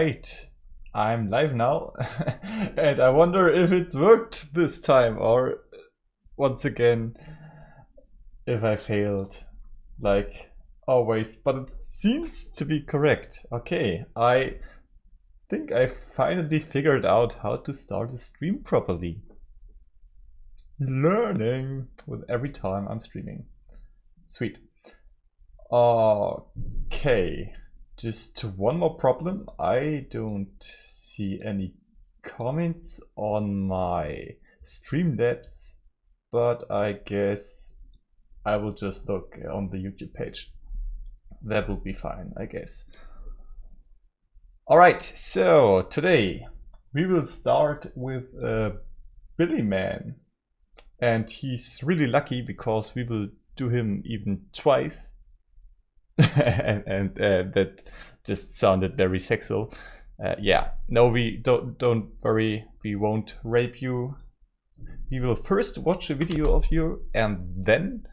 Alright, I'm live now and I wonder if it worked this time or once again if I failed like always, but it seems to be correct. Okay, I think I finally figured out how to start a stream properly. Learning with every time I'm streaming. Sweet. Okay. Just one more problem. I don't see any comments on my Streamlabs, but I guess I will just look on the YouTube page. That will be fine, I guess. Alright, so today we will start with Billy Man. And he's really lucky because we will do him even twice. and that just sounded very sexual. Yeah, no, we don't worry, we won't rape you. We will first watch a video of you and then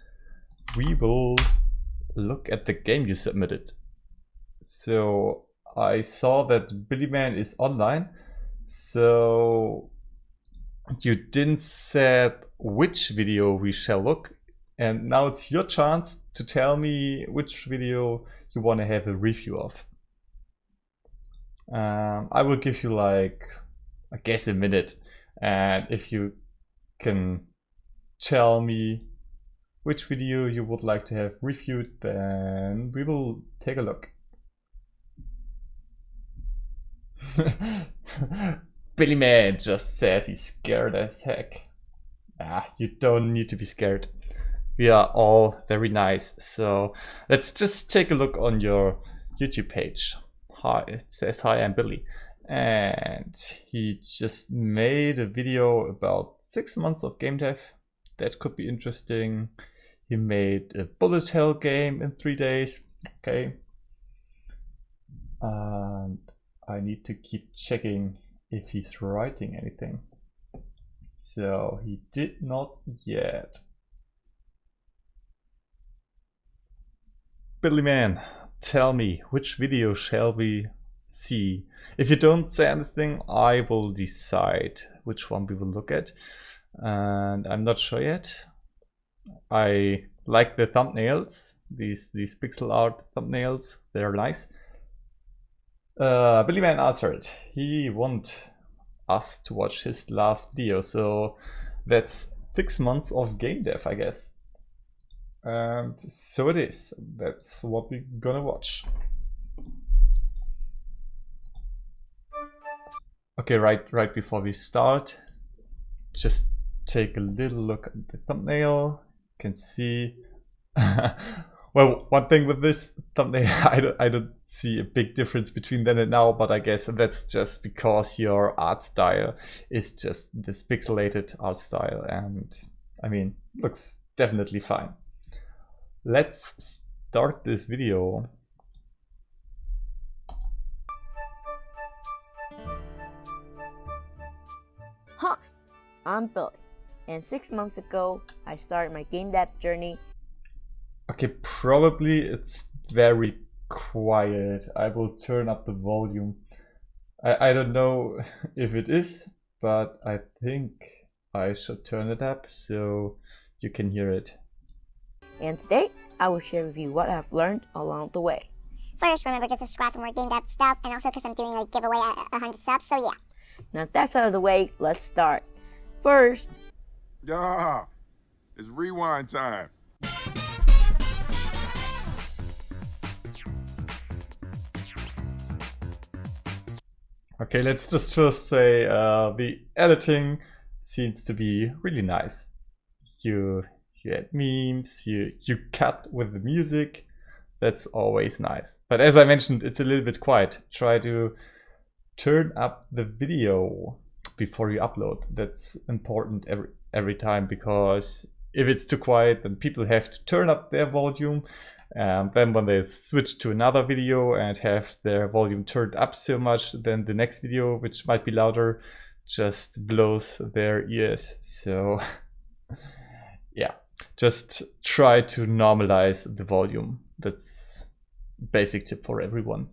we will look at the game you submitted. So I saw that Billy Man is online, so you didn't set which video we shall look, and now it's your chance to tell me which video you want to have a review of. I will give you like, I guess, a minute, and if you can tell me which video you would like to have reviewed, then we will take a look. Billy Man just said he's scared as heck. You don't need to be scared. We are all very nice. So let's just take a look on your YouTube page. Hi, it says hi, I'm Billy. And he just made a video about 6 months of GameDev. That could be interesting. He made a bullet hell game in 3 days. Okay. And I need to keep checking if he's writing anything. So he did not yet. Billy Man, tell me, which video shall we see? If you don't say anything, I will decide which one we will look at. And I'm not sure yet. I like the thumbnails, these pixel art thumbnails, they're nice. Billy Man answered. He want us to watch his last video, so that's 6 months of GameDev, I guess. And so it is. That's what we're gonna watch. Okay, right before we start, just take a little look at the thumbnail. You can see. Well, one thing with this thumbnail, I don't see a big difference between then and now, but I guess that's just because your art style is just this pixelated art style, and I mean, looks definitely fine. Let's start this video. Hi, I'm Billy, and 6 months ago I started my GameDev journey. Okay, probably it's very quiet. I will turn up the volume. I don't know if it is, but I think I should turn it up so you can hear it. And today I will share with you what I've learned along the way. First, remember to subscribe for more GameDev stuff, and also because I'm doing a giveaway at 100 subs, so yeah. Now that's out of the way, let's start. First, Yeah, it's rewind time. Okay, let's just first say the editing seems to be really nice. You add memes, you cut with the music. That's always nice. But as I mentioned, it's a little bit quiet. Try to turn up the video before you upload. That's important every time, because if it's too quiet, then people have to turn up their volume. And then when they switch to another video and have their volume turned up so much, then the next video, which might be louder, just blows their ears. So yeah, just try to normalize the volume. That's a basic tip for everyone.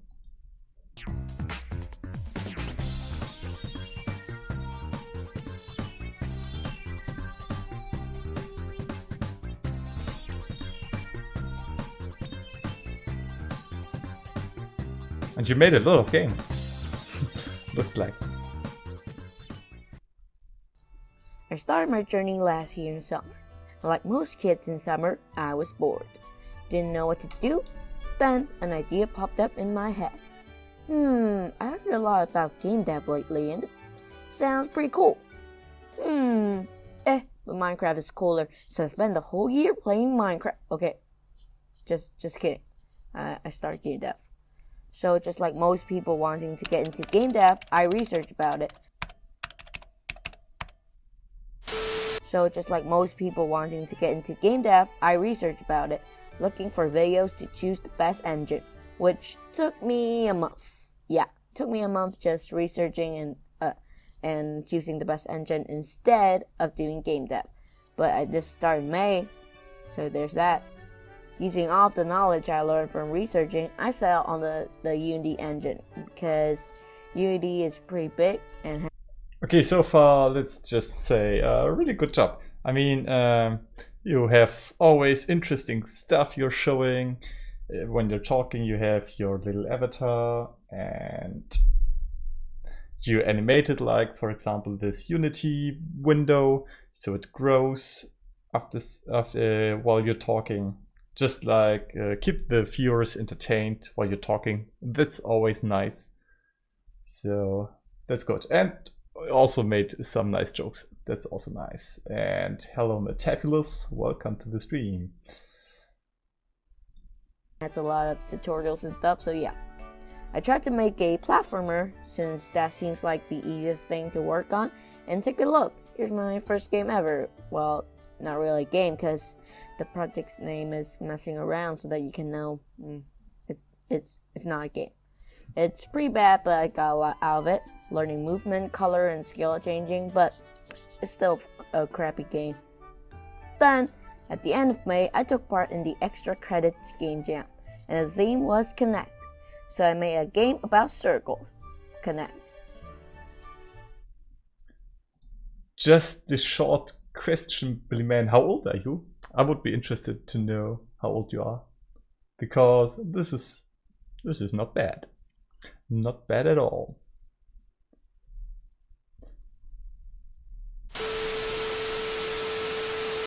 And you made a lot of games. Looks like. I started my journey last year in summer. Like most kids in summer, I was bored. Didn't know what to do. Then an idea popped up in my head. I heard a lot about game dev lately and it sounds pretty cool. But Minecraft is cooler, so I spent the whole year playing Minecraft. Okay, just kidding. I started GameDev. So just like most people wanting to get into game dev, I researched about it. Looking for videos to choose the best engine, which took me a month. Yeah, took me a month just researching and choosing the best engine instead of doing game dev. But I just started in May, so there's that. Using all of the knowledge I learned from researching, I set out on the Unity engine because Unity is pretty big and Okay, so far let's just say really good job. I mean, you have always interesting stuff you're showing. When you're talking, you have your little avatar and you animate it, like for example this Unity window, so it grows after while you're talking. Just like keep the viewers entertained while you're talking. That's always nice. So that's good. And also made some nice jokes. That's also nice. And hello Metabulous, welcome to the stream. that's a lot of tutorials and stuff, so yeah. I tried to make a platformer since that seems like the easiest thing to work on, and take a look. Here's my first game ever. Well, not really a game because the project's name is messing around so that you can know it's not a game. It's pretty bad, but I got a lot out of it. Learning movement, color, and scale changing, but it's still a crappy game. Then, at the end of May, I took part in the Extra Credits Game Jam, and the theme was Connect. So I made a game about circles. Connect. Just a short question, Billy Man, how old are you? I would be interested to know how old you are, because this is not bad. Not bad at all.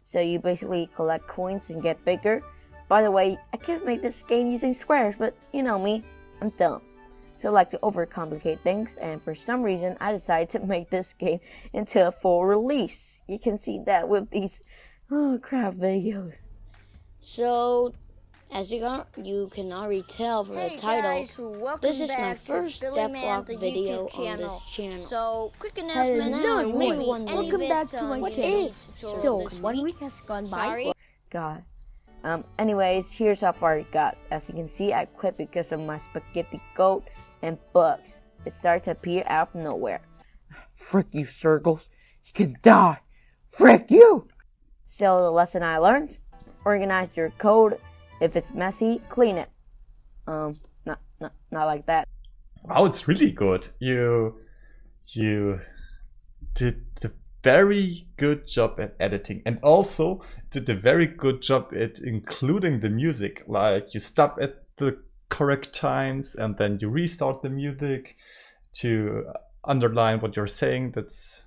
So you basically collect coins and get bigger. By the way, I could have made this game using squares, but you know me, I'm dumb. So I like to overcomplicate things, and for some reason I decided to make this game into a full release. You can see that with these crap videos. So, as you can already tell from the title, guys, welcome this is my back first to Billy Man, devlog the video YouTube on this channel. So, quick announcement. Hello, everyone. Welcome back to my channel. So, 1 week has gone by. God. Anyways, here's how far it got. As you can see, I quit because of my spaghetti goat and bugs. It started to appear out of nowhere. Frick you, circles. You can die. Frick you! So the lesson I learned: organize your code. If it's messy, clean it. Not like that. Wow, it's really good. You did a very good job at editing, and also did a very good job at including the music. Like you stop at the correct times and then you restart the music to underline what you're saying. That's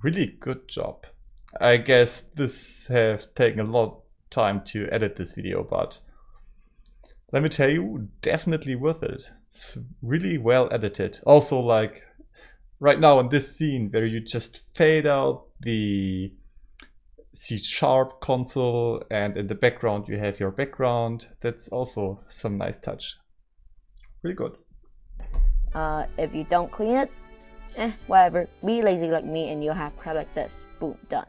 really good job. I guess this have taken a lot of time to edit this video, but let me tell you, definitely worth it. It's really well edited. Also, like right now in this scene where you just fade out the C# console and in the background you have your background. That's also some nice touch. Really good. If you don't clean it, whatever. Be lazy like me and you'll have crap like this. Boom, done.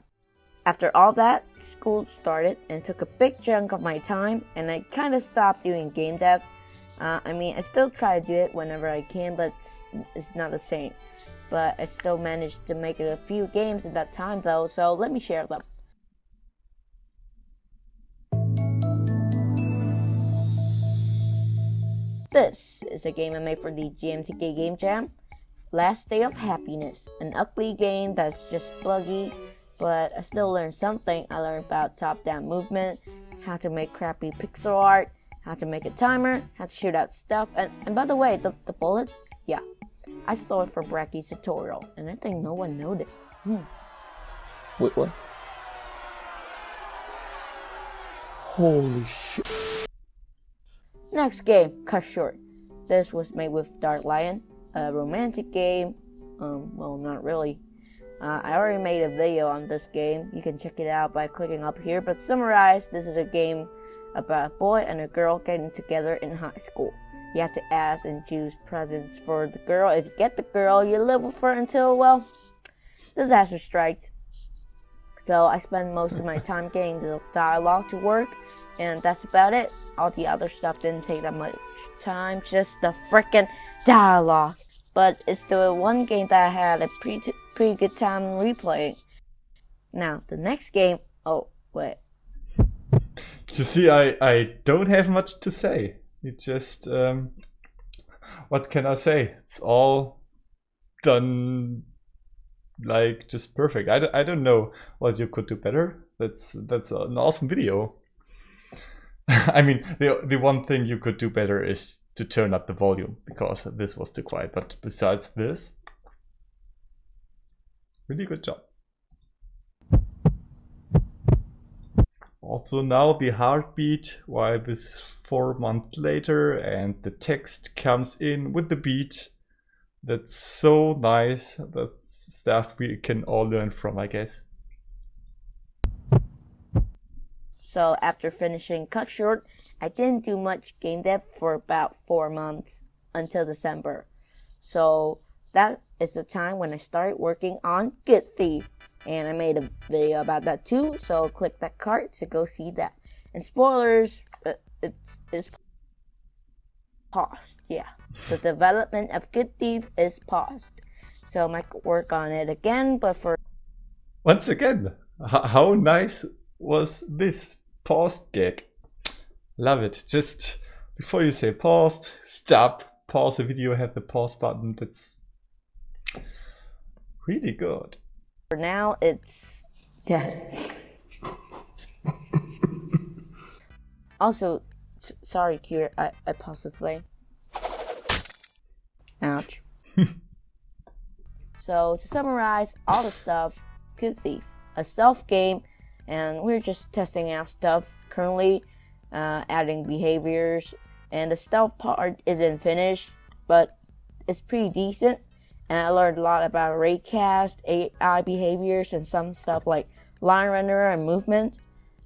After all that, school started and took a big chunk of my time, and I kind of stopped doing game dev. I mean, I still try to do it whenever I can, but it's not the same. But I still managed to make a few games in that time though, so let me share them. This is a game I made for the GMTK Game Jam. Last Day of Happiness, an ugly game that's just buggy, but I still learned something. I learned about top-down movement, how to make crappy pixel art, how to make a timer, how to shoot out stuff, and by the way, the bullets, yeah, I stole it from Bracky's tutorial, and I think no one noticed. Wait, what? Holy shit. Next game, Cut Short. This was made with Dark Lion, a romantic game. Well, not really. I already made a video on this game. You can check it out by clicking up here. But summarize, this is a game about a boy and a girl getting together in high school. You have to ask and choose presents for the girl. If you get the girl, you live with her until, well, disaster strikes. So I spend most of my time getting the dialogue to work, and that's about it. All the other stuff didn't take that much time, just the frickin' dialogue. But it's the one game that I had a pretty good time replaying. Now, the next game... Oh, wait. You see, I don't have much to say. It just... what can I say? It's all done like just perfect. I don't know what you could do better. That's an awesome video. I mean, the one thing you could do better is to turn up the volume, because this was too quiet. But besides this, really good job. Also now the heartbeat while this 4 months later, and the text comes in with the beat. That's so nice. That's stuff we can all learn from, I guess. So after finishing Cut Short, I didn't do much game dev for about 4 months until December. So that is the time when I started working on Good Thief. And I made a video about that too, so click that card to go see that. And spoilers, it's paused. Yeah, the development of Good Thief is paused. So I might work on it again, but for... Once again, how nice was this paused gag? Love it. Just before you say paused, stop, pause the video, have the pause button. That's really good. For now, it's dead. Also, sorry, Kira, I paused the flame. Ouch. So, to summarize all the stuff, Good Thief, a stealth game, and we're just testing out stuff currently, adding behaviors, and the stealth part isn't finished, but it's pretty decent. And I learned a lot about raycast, AI behaviors, and some stuff like line runner and movement.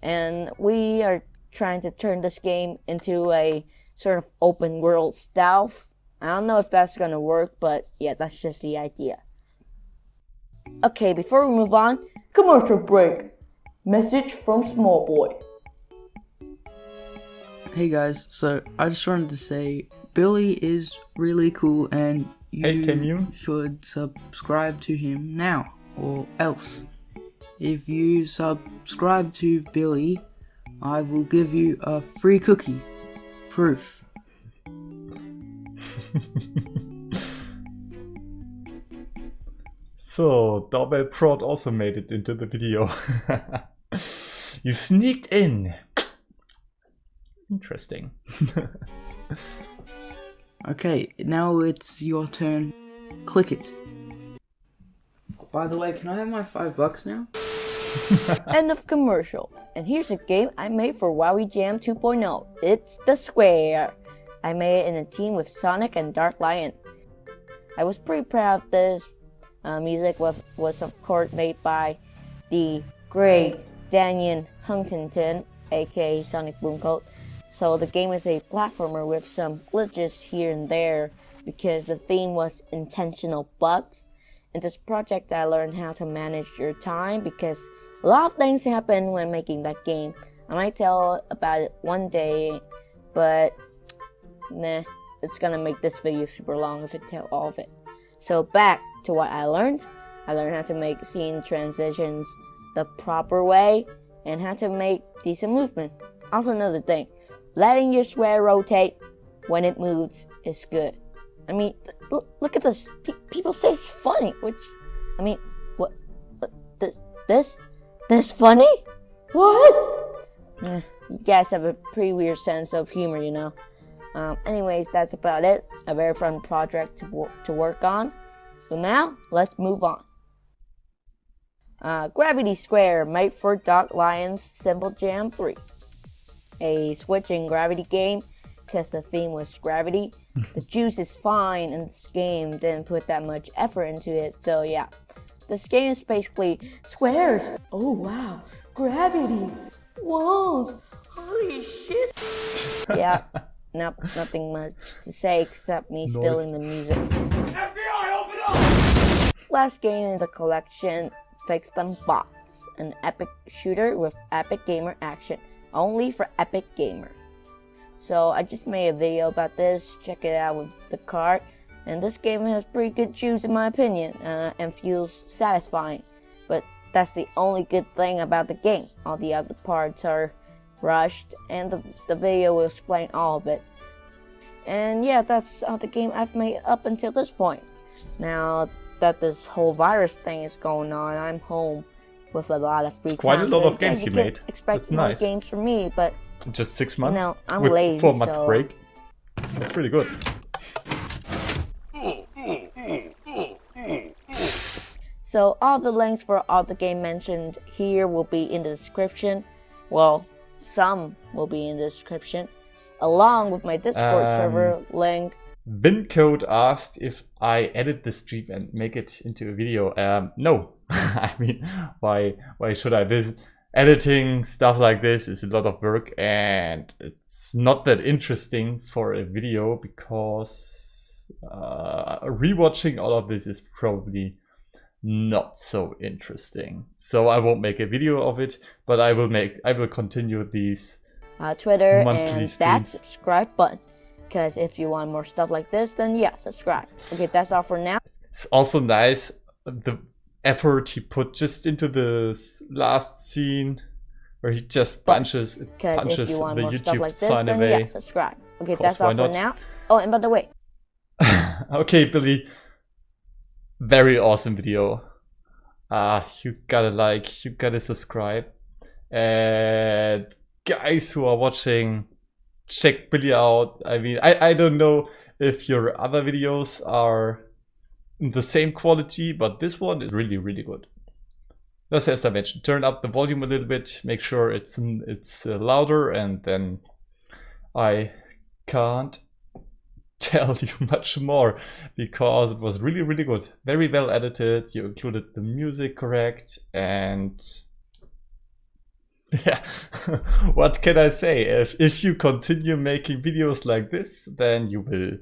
And we are trying to turn this game into a sort of open world stealth. I don't know if that's gonna work, but yeah, that's just the idea. Okay, before we move on, commercial break. Message from Small Boy. Hey guys, so I just wanted to say Billy is really cool and you should subscribe to him now or else. If you subscribe to Billy, I will give you a free cookie. Proof. So, Doorbell Prod also made it into the video. You sneaked in. Interesting. Okay, now it's your turn. Click it. By the way, can I have my $5 now? End of commercial. And here's a game I made for WoWie Jam 2.0. It's The Square. I made it in a team with Sonic and Dark Lion. I was pretty proud of this. Music was of course made by the great Daniel Huntington, aka Sonic Boomcoat. So the game is a platformer with some glitches here and there because the theme was intentional bugs. In this project I learned how to manage your time because a lot of things happen when making that game. I might tell about it one day, but nah, it's gonna make this video super long if I tell all of it. So back to what I learned. I learned how to make scene transitions the proper way and how to make decent movement. Also another thing, letting your square rotate when it moves is good. I mean, look at this. People say it's funny, which, I mean, what this funny? What? you guys have a pretty weird sense of humor, you know. Anyways, that's about it. A very fun project to work on. So now, let's move on. Gravity Square, made for Dog Lions Simple Jam 3. A switching gravity game, because the theme was gravity. The juice is fine, and this game didn't put that much effort into it, so yeah. This game is basically squares. Oh wow, gravity. Whoa, holy shit. Yeah, nope, nothing much to say except me stealing the music. FBI, open up! Last game in the collection, Fix Them Bots, an epic shooter with epic gamer action, only for epic gamer. So I just made a video about this, check it out with the card, and this game has pretty good juice in my opinion, and feels satisfying, but that's the only good thing about the game. All the other parts are rushed, and the video will explain all of it. And yeah, that's all the game I've made up until this point. Now that this whole virus thing is going on, I'm home with a lot of free time. Quite a lot of yeah, games you made. Expect That's more nice. games from me, but just 6 months? you know, I'm with lazy, 4-month so break. That's pretty good. So all the links for all the game mentioned here will be in the description. Well, some will be in the description, along with my Discord server link. Vincode asked if I edit the stream and make it into a video. No. I mean, why should I? This editing stuff like this is a lot of work, and it's not that interesting for a video because rewatching all of this is probably not so interesting. So I won't make a video of it, but I will continue these Twitter monthly and streams. that subscribe button. Because if you want more stuff like this, then yeah, subscribe. Okay, that's all for now. It's also nice the effort he put just into this last scene where he just punches the if you want more stuff YouTube like this, sign then away. yeah, subscribe. Okay, Of course, that's all why for not? now. Oh, and by the way, Okay, Billy. Very awesome video. You gotta like, you gotta subscribe. And guys who are watching, check Billy out. I mean, I don't know if your other videos are in the same quality, but this one is really, really good. Just as I mentioned, turn up the volume a little bit, make sure it's louder, and then I can't tell you much more because it was really, really good. Very well edited. You included the music correct, and yeah, what can I say? If you continue making videos like this, then you will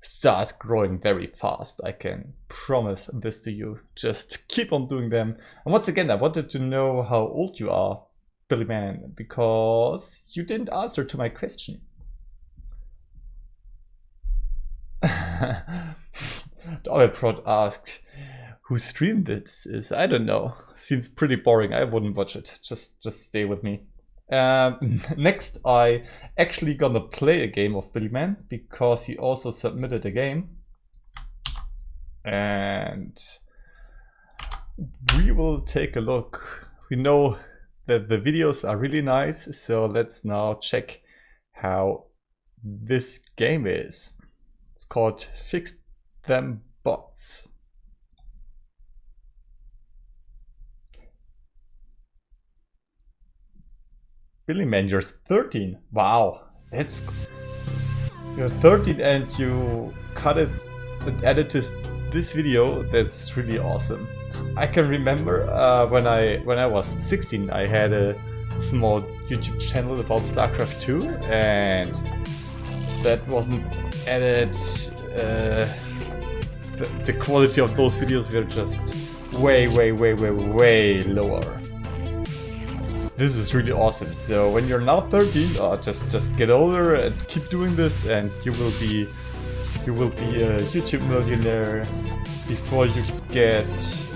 start growing very fast. I can promise this to you. Just keep on doing them. And once again, I wanted to know how old you are, Billy Man, because you didn't answer to my question. Doppelprot asked, who streamed this is, I don't know. Seems pretty boring. I wouldn't watch it. Just stay with me. Next, I actually gonna play a game of Billy Man because he also submitted a game. And we will take a look. We know that the videos are really nice, so let's now check how this game is. It's called Fix Them Bots. Billy Man, you're 13. Wow, you're 13 and you cut it and edited this video. That's really awesome. I can remember when I was 16, I had a small YouTube channel about StarCraft 2, and that wasn't edited. The quality of those videos were just way lower. This is really awesome. So when you're now 13, just get older and keep doing this, and you will be a YouTube millionaire before you get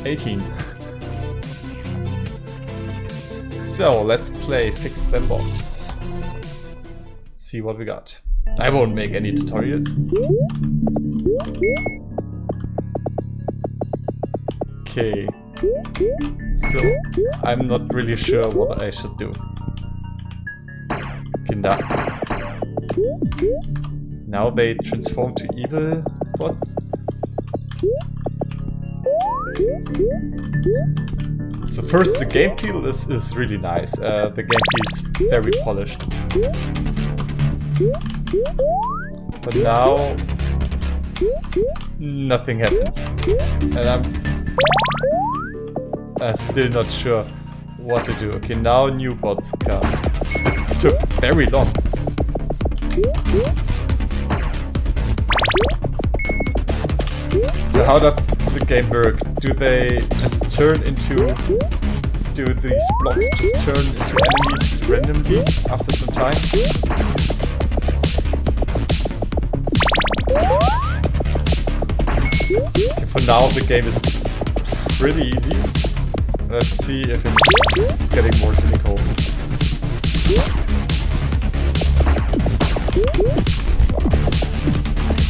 18. So let's play Fix Them Bots. See what we got. I won't make any tutorials. Okay. So, I'm not really sure what I should do. Okay, now they transform to evil bots. So first, the game feel is really nice. The game feels very polished. But now nothing happens, and I'm still not sure what to do. Okay, now new bots come. This took very long. So how does the game work? Do they just turn into... Do these blocks just turn into enemies randomly after some time? Okay, for now the game is pretty easy. Let's see if it's getting more difficult.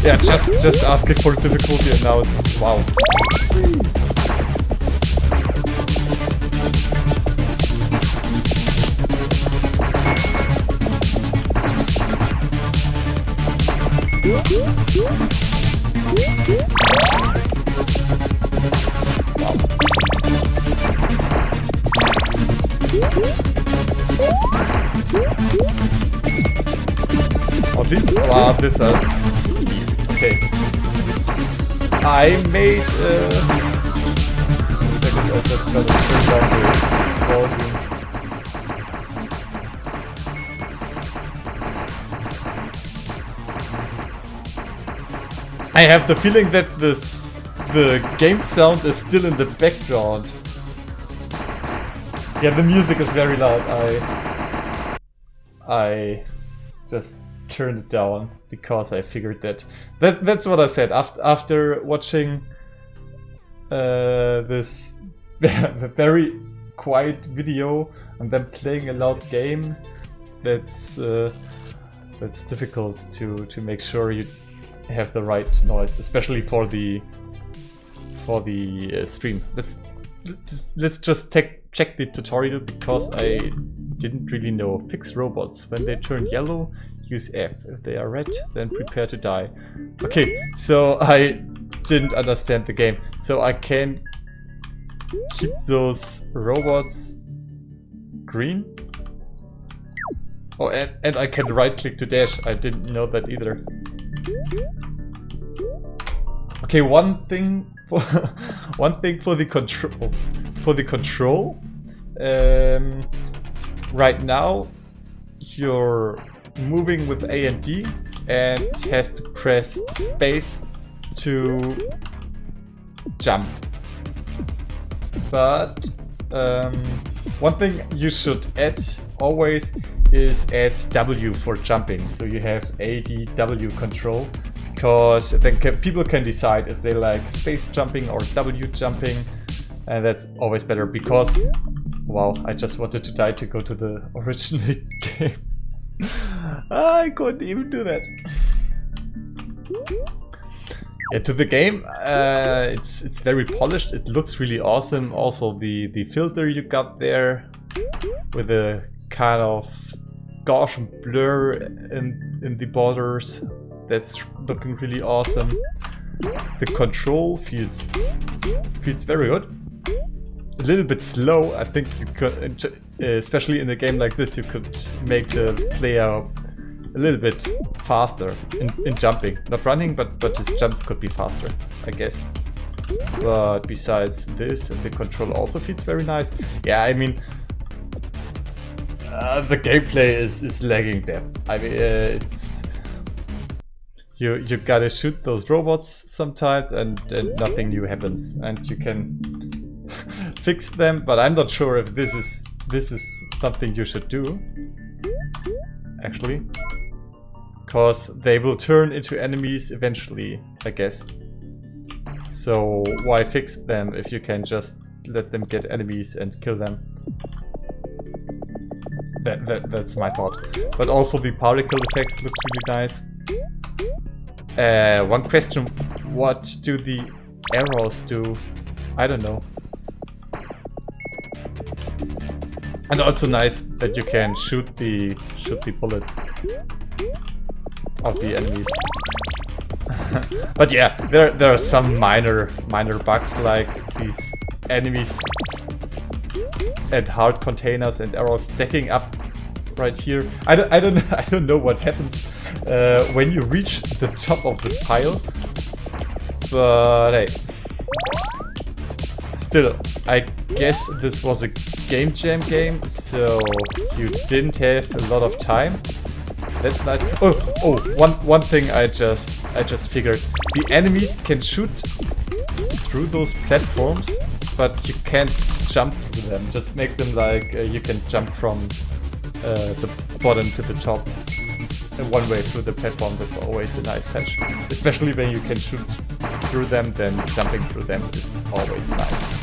Yeah, just asking for difficulty and now it's... wow. Oh, wow, this okay. I made second, I just gotta turn down the volume. I have the feeling that the game sound is still in the background. Yeah, the music is very loud. I just turned it down because I figured that's what I said after watching this very quiet video and then playing a loud game. That's difficult to make sure you have the right noise, especially for the stream. Let's just check the tutorial because I didn't really know. Fix robots. When they turn yellow, use F. If they are red, then prepare to die. Okay, so I didn't understand the game. So I can keep those robots green. Oh, and I can right click to dash. I didn't know that either. Okay, one thing for the control. Right now you're moving with A and D and has to press space to jump. But one thing you should add always is add W for jumping, so you have ADW control, because then people can decide if they like space jumping or W jumping, and that's always better. Because wow, I just wanted to die to go to the original game. I couldn't even do that. Yeah, to the game, it's very polished. It looks really awesome. Also the filter you got there with a kind of Gaussian blur in the borders, that's looking really awesome. The control feels very good. A little bit slow. I think you could, especially in a game like this, you could make the player a little bit faster in jumping. Not running, but his jumps could be faster, I guess. But besides this, the control also feels very nice. Yeah, I mean, the gameplay is lagging there. I mean, it's you gotta shoot those robots sometimes, and nothing new happens, and you can fix them. But I'm not sure if this is something you should do, actually, because they will turn into enemies eventually, I guess. So why fix them if you can just let them get enemies and kill them? That's my thought. But also the particle effects looks really nice. One question, what do the arrows do? I don't know. And also nice that you can shoot the bullets of the enemies. But yeah, there are some minor bugs, like these enemies and heart containers and arrows stacking up right here. I don't know what happens when you reach the top of this pile. But hey, still, I guess this was a game jam game, so you didn't have a lot of time. That's nice. One thing I just figured: the enemies can shoot through those platforms, but you can't jump through them. Just make them like you can jump from the bottom to the top in one way through the platform. That's always a nice touch, especially when you can shoot through them. Then jumping through them is always nice.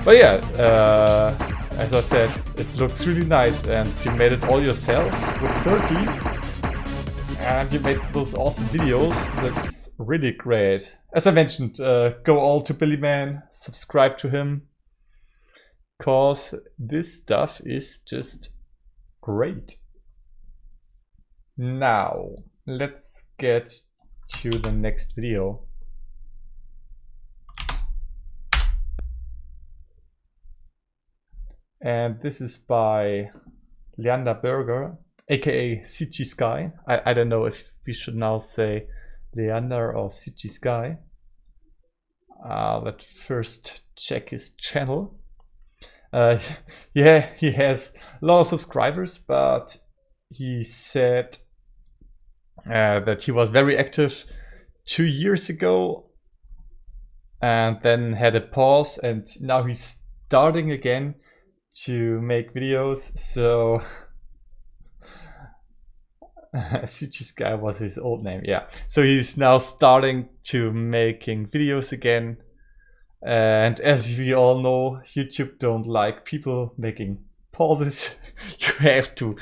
But yeah, as I said, it looks really nice, and you made it all yourself with 30, and you made those awesome videos. That's really great. As I mentioned, go all to Billy Man, subscribe to him, cause this stuff is just great. Now, let's get to the next video. And this is by Leander Berger, aka CG Sky. I don't know if we should now say Leander or CG Sky. Let's first check his channel. Yeah, he has a lot of subscribers, but he said that he was very active 2 years ago and then had a pause, and now he's starting again to make videos. So CG Sky was his old name, yeah. So he's now starting to making videos again. And as we all know, YouTube don't like people making pauses. You have to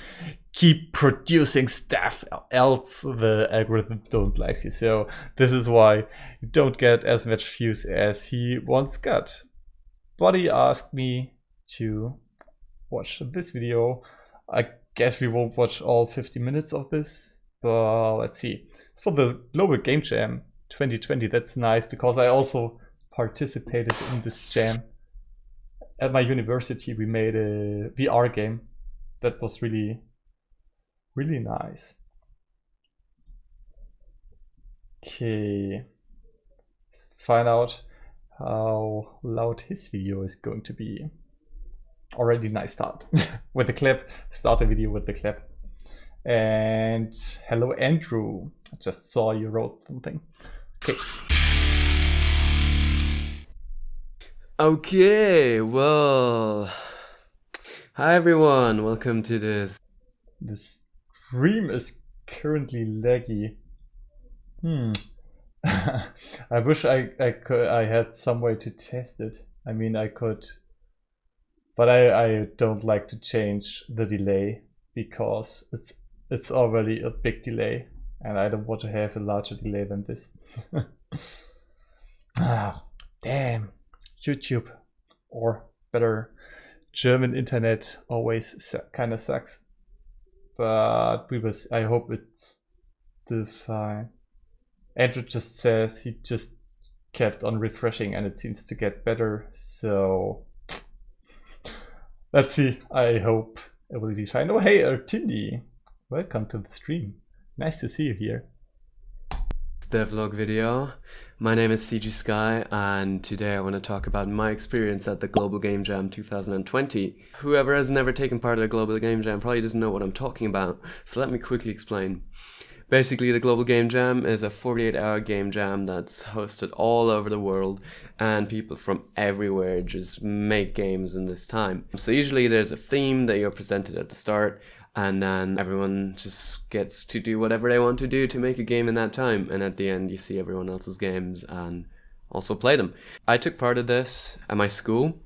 keep producing stuff, else the algorithm don't like you. So this is why you don't get as much views as he once got. But he asked me to watch this video. I guess we won't watch all 50 minutes of this, but let's see. It's for the Global Game Jam 2020. That's nice, because I also participated in this jam. At my university, we made a VR game that was really, really nice. Okay, let's find out how loud his video is going to be. Already nice start with the clip. Start the video with the clip. And hello Andrew, I just saw you wrote something. Okay. Okay, well, hi everyone, welcome to this. The stream is currently laggy. I wish I had some way to test it. I mean, I could, but I don't like to change the delay, because it's already a big delay, and I don't want to have a larger delay than this. Ah, damn. YouTube, or better, German internet always kind of sucks. But I hope it's still fine. Andrew just says he just kept on refreshing and it seems to get better. So let's see. I hope it will be fine. Oh, hey, Tindy, welcome to the stream. Nice to see you here. Devlog video. My name is CG Sky, and today I want to talk about my experience at the Global Game Jam 2020. Whoever has never taken part of the Global Game Jam probably doesn't know what I'm talking about, so let me quickly explain. Basically, the Global Game Jam is a 48-hour game jam that's hosted all over the world, and people from everywhere just make games in this time. So usually there's a theme that you're presented at the start, and then everyone just gets to do whatever they want to do to make a game in that time, and at the end you see everyone else's games and also play them. I took part of this at my school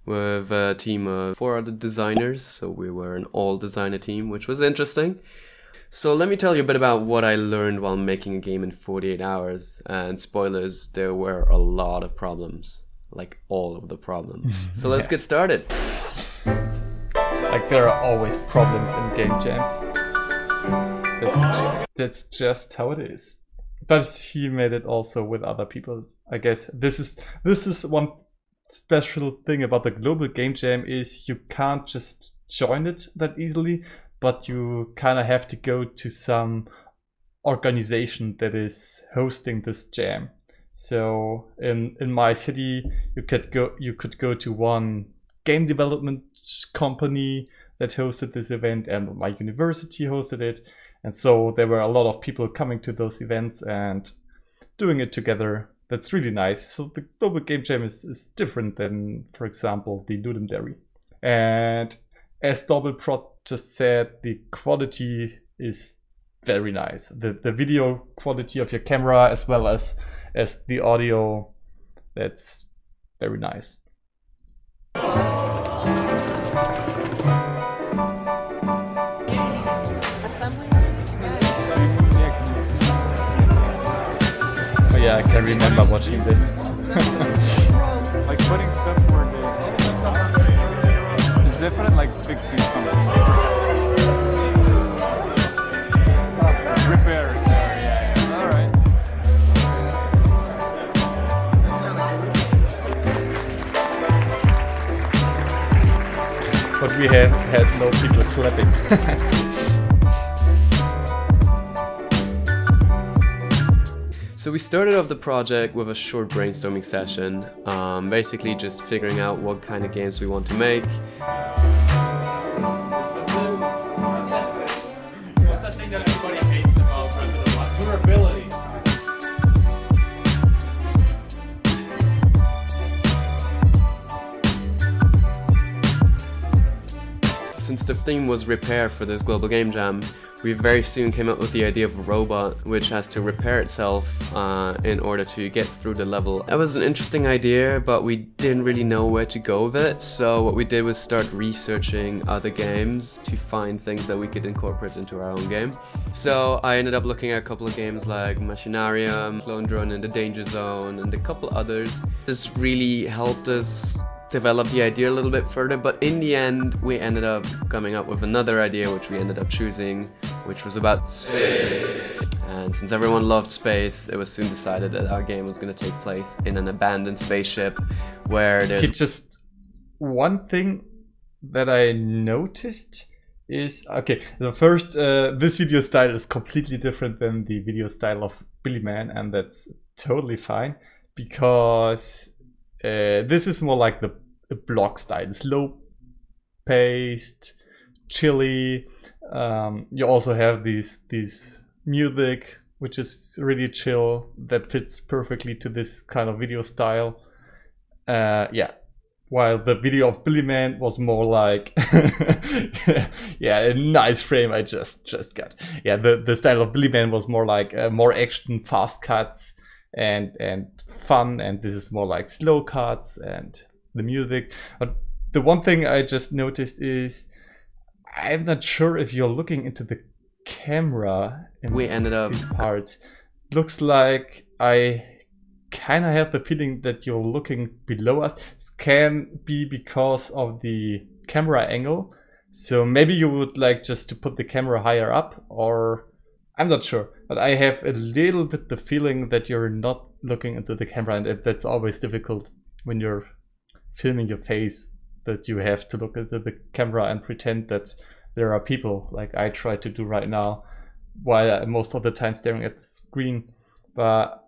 with a team of 4 other designers, so we were an all-designer team, which was interesting. So let me tell you a bit about what I learned while making a game in 48 hours, and spoilers, there were a lot of problems, like all of the problems. So let's get started. Like, there are always problems in game jams. That's just how it is. But he made it also with other people. I guess this is one special thing about the global game jam is you can't just join it that easily, but you kind of have to go to some organization that is hosting this jam. So in my city, you could go to one game development company that hosted this event, and my university hosted it. And so there were a lot of people coming to those events and doing it together. That's really nice. So the global game jam is different than, for example, the Ludendary. And as Doubleprot just said, the quality is very nice. The video quality of your camera as well as the audio, that's very nice. Oh yeah, I can remember watching this. Like putting stuff where it's different, like fixing something. Repair. Yeah. Alright. But we have had no people clapping. So we started off the project with a short brainstorming session, basically just figuring out what kind of games we want to make. What's that thing that everybody hates about Resident Evil? Durability. Since the theme was repair for this global game jam, we very soon came up with the idea of a robot which has to repair itself in order to get through the level. That was an interesting idea, but we didn't really know where to go with it, so what we did was start researching other games to find things that we could incorporate into our own game. So I ended up looking at a couple of games like Machinarium, Clone Drone in the Danger Zone, and a couple others. This really helped us develop the idea a little bit further, but in the end we ended up coming up with another idea which we ended up choosing, which was about space. And since everyone loved space, it was soon decided that our game was going to take place in an abandoned spaceship where there's... Just one thing that I noticed is, okay, the first, this video style is completely different than the video style of Billy Man, and that's totally fine, because this is more like the block style, slow paced, chilly. You also have these music which is really chill, that fits perfectly to this kind of video style. Yeah, while the video of Billy Man was more like yeah, a nice frame I just got. Yeah, the style of Billy Man was more like more action, fast cuts and fun, and this is more like slow cuts and the music. But the one thing I just noticed is I'm not sure if you're looking into the camera in we ended up these parts. Looks like I kind of have the feeling that you're looking below us. It can be because of the camera angle, so maybe you would like just to put the camera higher up, or I'm not sure, but I have a little bit the feeling that you're not looking into the camera, and that's always difficult when you're filming your face, that you have to look into the camera and pretend that there are people, like I try to do right now, while most of the time staring at the screen. But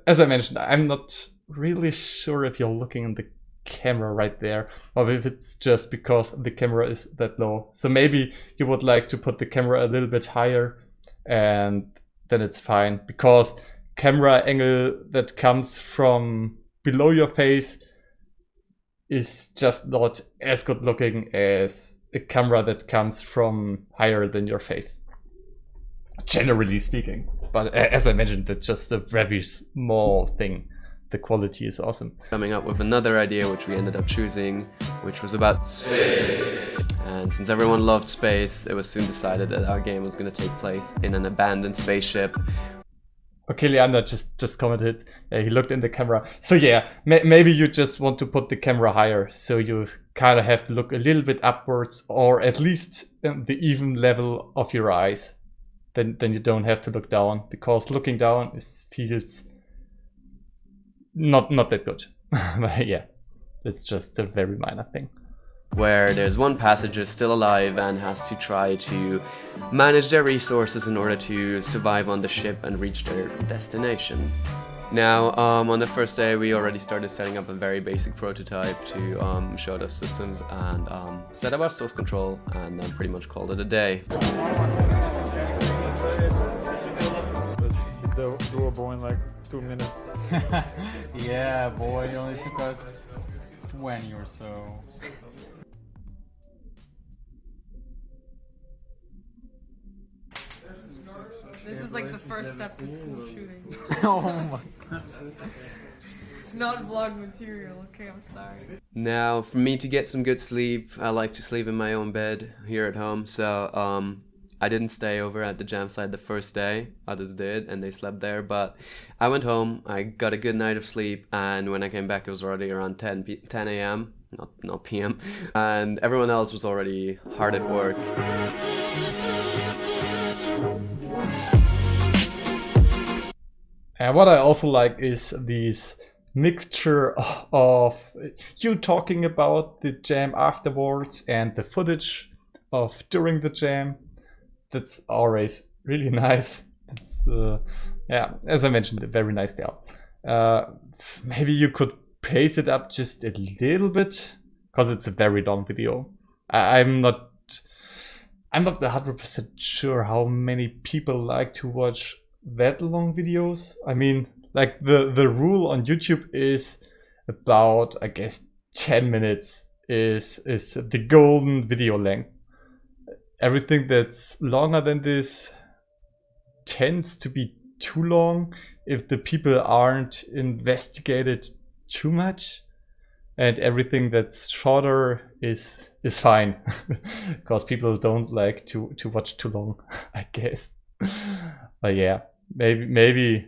as I mentioned, I'm not really sure if you're looking in the camera right there, or if it's just because the camera is that low. So maybe you would like to put the camera a little bit higher, and then it's fine, because camera angle that comes from below your face is just not as good looking as a camera that comes from higher than your face, generally speaking. But as I mentioned, that's just a very small thing. The quality is awesome. Coming up with another idea which we ended up choosing, which was about space. And since everyone loved space, it was soon decided that our game was going to take place in an abandoned spaceship. Okay, Leander just commented, he looked in the camera. So yeah, maybe you just want to put the camera higher, so you kind of have to look a little bit upwards, or at least the even level of your eyes. Then you don't have to look down, because looking down feels not that good. But yeah, it's just a very minor thing. Where there's one passenger still alive and has to try to manage their resources in order to survive on the ship and reach their destination. Now, on the first day, we already started setting up a very basic prototype to show those systems and set up our source control, and then pretty much called it a day. Doable in like 2 minutes. Yeah, boy, it only took us 20 or so. This is like the first step to school shooting. Oh my god. Not vlog material, okay, I'm sorry. Now, for me to get some good sleep, I like to sleep in my own bed here at home, so I didn't stay over at the jam site the first day. Others did, and they slept there, but I went home, I got a good night of sleep, and when I came back it was already around 10 a.m., not p.m., and everyone else was already hard at work. And what I also like is these mixture of you talking about the jam afterwards and the footage of during the jam. That's always really nice. It's, yeah, as I mentioned, a very nice style. Maybe you could pace it up just a little bit, because it's a very long video. I'm not 100% sure how many people like to watch that long videos. I mean, like the rule on YouTube is about, I guess, 10 minutes is the golden video length. Everything that's longer than this tends to be too long if the people aren't investigated too much, and everything that's shorter is fine, because people don't like to watch too long, I guess. But yeah, maybe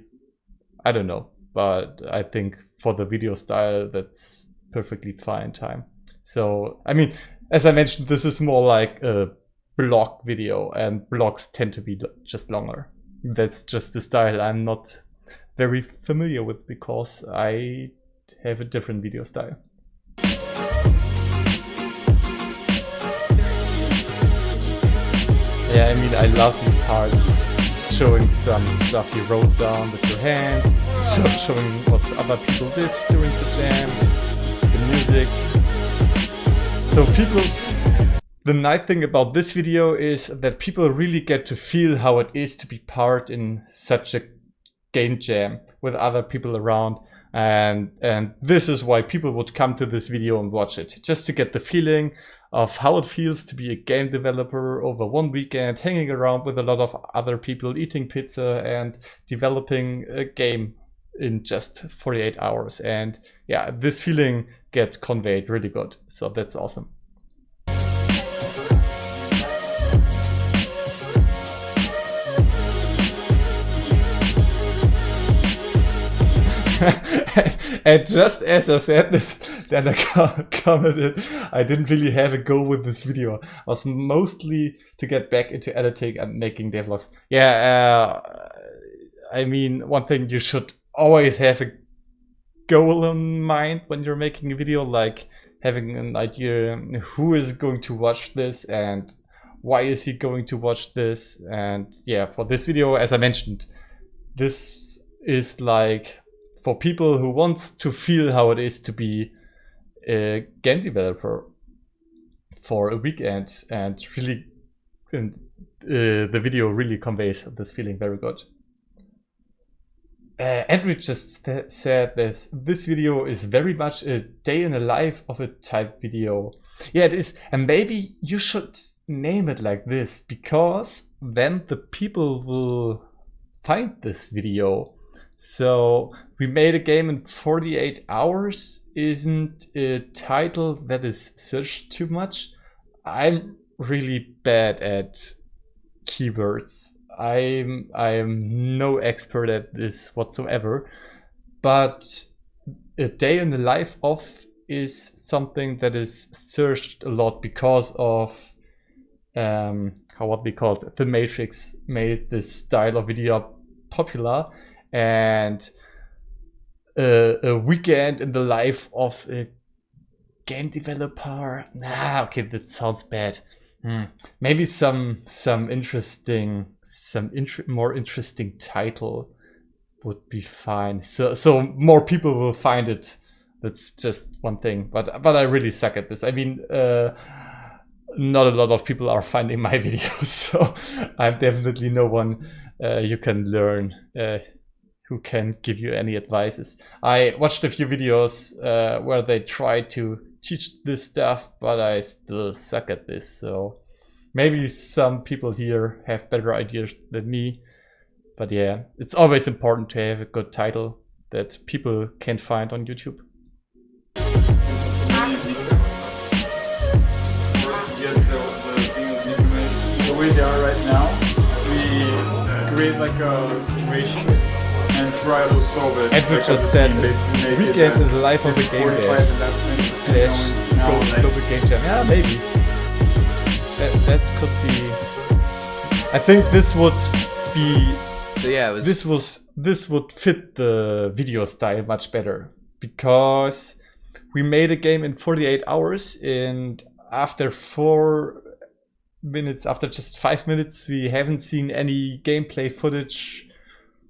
I don't know, but I think for the video style that's perfectly fine time. So I mean, as I mentioned, this is more like a blog video, and blogs tend to be just longer. That's just the style I'm not very familiar with, because I have a different video style. Yeah, I mean, I love these parts, just showing some stuff you wrote down with your hands, showing what other people did during the jam, the music. So the nice thing about this video is that people really get to feel how it is to be part in such a game jam with other people around, and this is why people would come to this video and watch it, just to get the feeling of how it feels to be a game developer over one weekend, hanging around with a lot of other people, eating pizza and developing a game in just 48 hours. And yeah, this feeling gets conveyed really good, so that's awesome. And just as I said this, then I commented, I didn't really have a goal with this video. I was mostly to get back into editing and making devlogs. Yeah, I mean, one thing, you should always have a goal in mind when you're making a video, like having an idea who is going to watch this and why is he going to watch this. And yeah, for this video, as I mentioned, this is like for people who wants to feel how it is to be a game developer for a weekend, and really, the video really conveys this feeling very good. Andrew just said this video is very much a day in the life of a type video. Yeah, it is, and maybe you should name it like this, because then the people will find this video. So we made a game in 48 hours isn't a title that is searched too much. I'm really bad at keywords. I am no expert at this whatsoever. But a day in the life of is something that is searched a lot because of what we called The Matrix made this style of video popular, and a weekend in the life of a game developer. Okay, that sounds bad. Maybe some more interesting title would be fine. So more people will find it. That's just one thing. But I really suck at this. I mean, not a lot of people are finding my videos, so I'm definitely no one you can learn who can give you any advices. I watched a few videos where they try to teach this stuff, but I still suck at this. So maybe some people here have better ideas than me. But yeah, it's always important to have a good title that people can find on YouTube. The way they are right now, we create like a situation and try to solve it. Andrew just said weekend in the life of a game / global game jam. Yeah, maybe. That could be. I think this would be. So yeah, this would fit the video style much better, because we made a game in 48 hours, and after 4 minutes, after just 5 minutes, we haven't seen any gameplay footage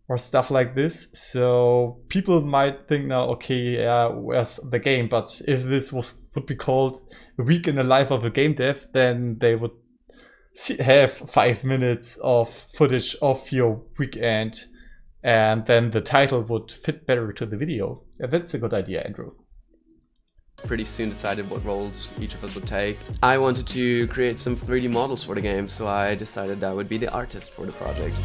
or stuff like this. So people might think now, okay, yeah, where's the game? But if this would be called A Week in the Life of a Game Dev, then they would have 5 minutes of footage of your weekend, and then the title would fit better to the video. Yeah, that's a good idea, Andrew. Pretty soon decided what roles each of us would take. I wanted to create some 3D models for the game, so I decided I would be the artist for the project.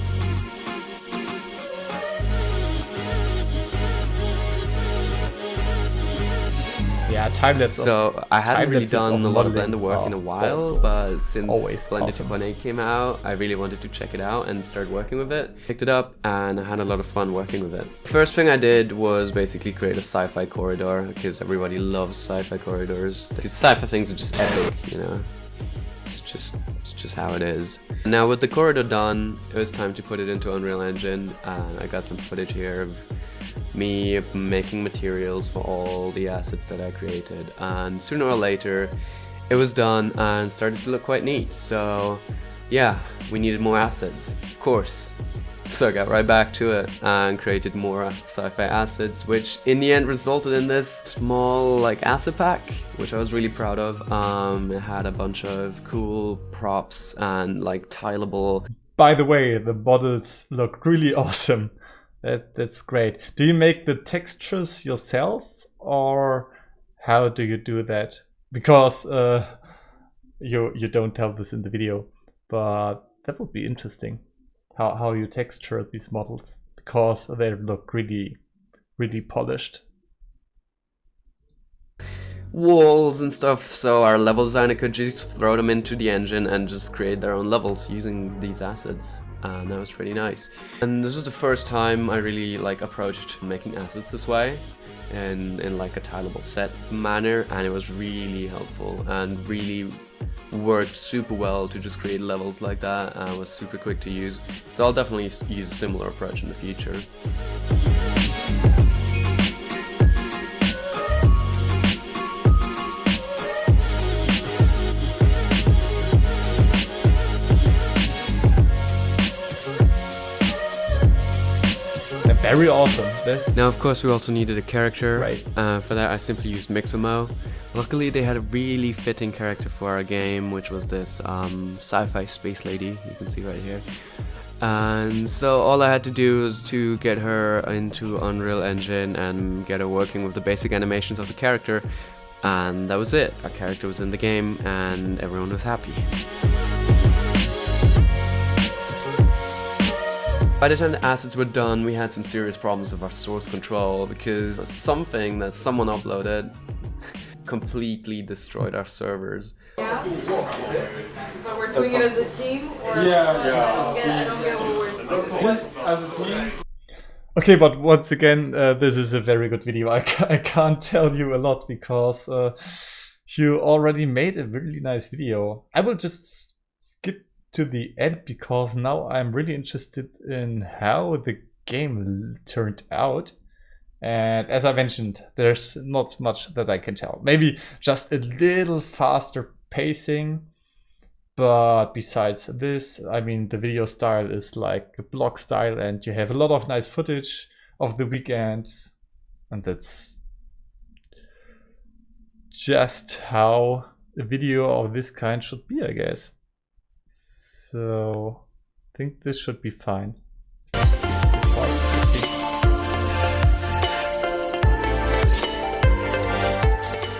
Yeah, time-lapse. So I hadn't really done a lot of Blender work in a while, but since Blender 2.8 came out, I really wanted to check it out and start working with it. Picked it up and I had a lot of fun working with it. First thing I did was basically create a sci-fi corridor, because everybody loves sci-fi corridors. Because sci-fi things are just epic, you know. It's just how it is. Now with the corridor done, it was time to put it into Unreal Engine, and I got some footage here of me making materials for all the assets that I created, and sooner or later it was done and started to look quite neat. So yeah, we needed more assets, of course. So I got right back to it and created more sci-fi assets, which in the end resulted in this small like asset pack, which I was really proud of. It had a bunch of cool props and like tileable. By the way, the models look really awesome. That's great. Do you make the textures yourself, or how do you do that? Because you don't tell this in the video, but that would be interesting. How you texture these models, because they look really polished. Walls and stuff, so our level designer could just throw them into the engine and just create their own levels using these assets, and that was pretty nice. And this was the first time I really like approached making assets this way, in like a tileable set manner, and it was really helpful and really worked super well to just create levels like that, and was super quick to use. So I'll definitely use a similar approach in the future. Very awesome. Now, of course, we also needed a character. Right. For that, I simply used Mixamo. Luckily, they had a really fitting character for our game, which was this sci-fi space lady you can see right here. And so all I had to do was to get her into Unreal Engine and get her working with the basic animations of the character. And that was it. Our character was in the game and everyone was happy. By the time the assets were done, we had some serious problems with our source control, because something that someone uploaded completely destroyed our servers. Yeah? But we're doing it as a team? Or Yeah. I don't get what we're doing. Just as a team. Okay, but once again, this is a very good video. I can't tell you a lot because you already made a really nice video. I will just skip to the end because now I'm really interested in how the game turned out. And as I mentioned, there's not much that I can tell. Maybe just a little faster pacing. But besides this, I mean, the video style is like a blog style and you have a lot of nice footage of the weekend. And that's just how a video of this kind should be, I guess. So I think this should be fine.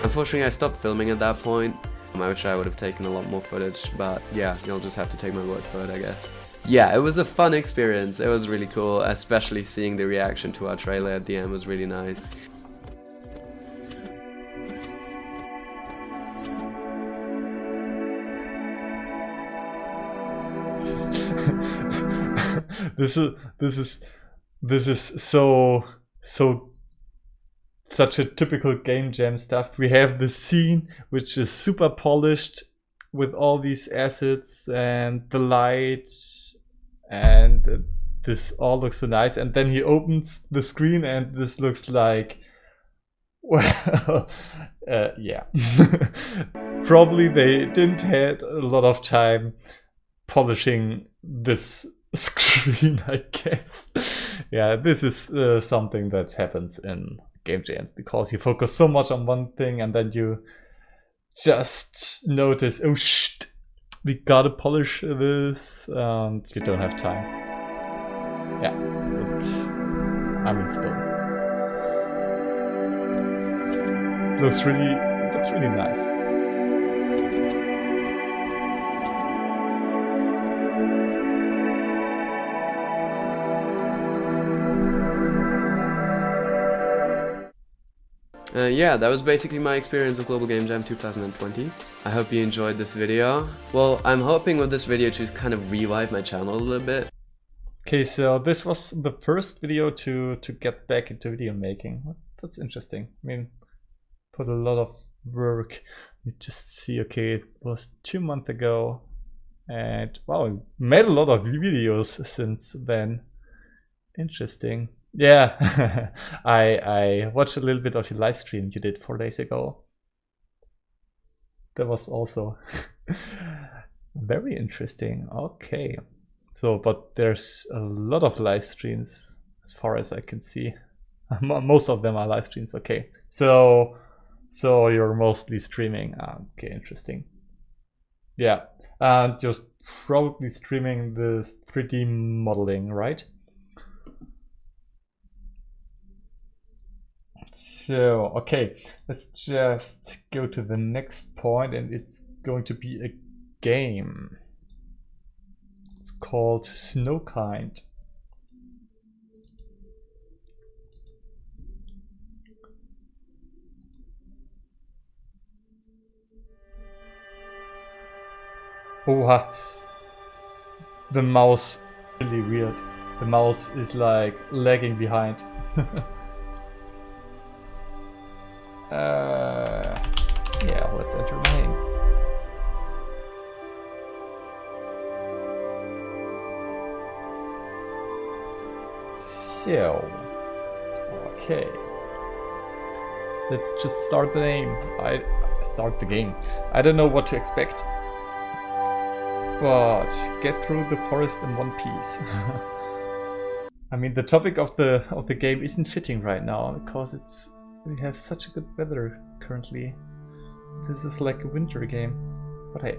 Unfortunately, I stopped filming at that point. I wish I would have taken a lot more footage, but yeah, you'll just have to take my word for it, I guess. Yeah, it was a fun experience. It was really cool, especially seeing the reaction to our trailer at the end was really nice. This is such a typical game jam stuff. We have the scene which is super polished with all these assets and the light, and this all looks so nice, and then he opens the screen and this looks like, well, yeah. Probably they didn't had a lot of time polishing this screen, I guess. Yeah, this is something that happens in game jams because you focus so much on one thing and then you just notice, oh shit, we gotta polish this, and you don't have time. Yeah, but I mean, still looks really nice. Yeah, that was basically my experience of Global Game Jam 2020. I hope you enjoyed this video. Well, I'm hoping with this video to kind of revive my channel a little bit. Okay, so this was the first video to get back into video making. That's interesting. I mean, put a lot of work. You just see, okay, it was 2 months ago. And wow, I made a lot of videos since then. Interesting. Yeah, I watched a little bit of your live stream you did 4 days ago. That was also very interesting. Okay, so but there's a lot of live streams as far as I can see. Most of them are live streams. Okay, so you're mostly streaming. Okay, interesting. Yeah, and just probably streaming the 3D modeling, right? So, okay, let's just go to the next point, and it's going to be a game. It's called Snowkind. Oh, the mouse really weird. The mouse is like lagging behind. Yeah, let's enter my name. So, okay. Let's just start the name. Start the game. I don't know what to expect. But get through the forest in one piece. I mean, the topic of the game isn't fitting right now because we have such a good weather currently. This is like a winter game, but hey.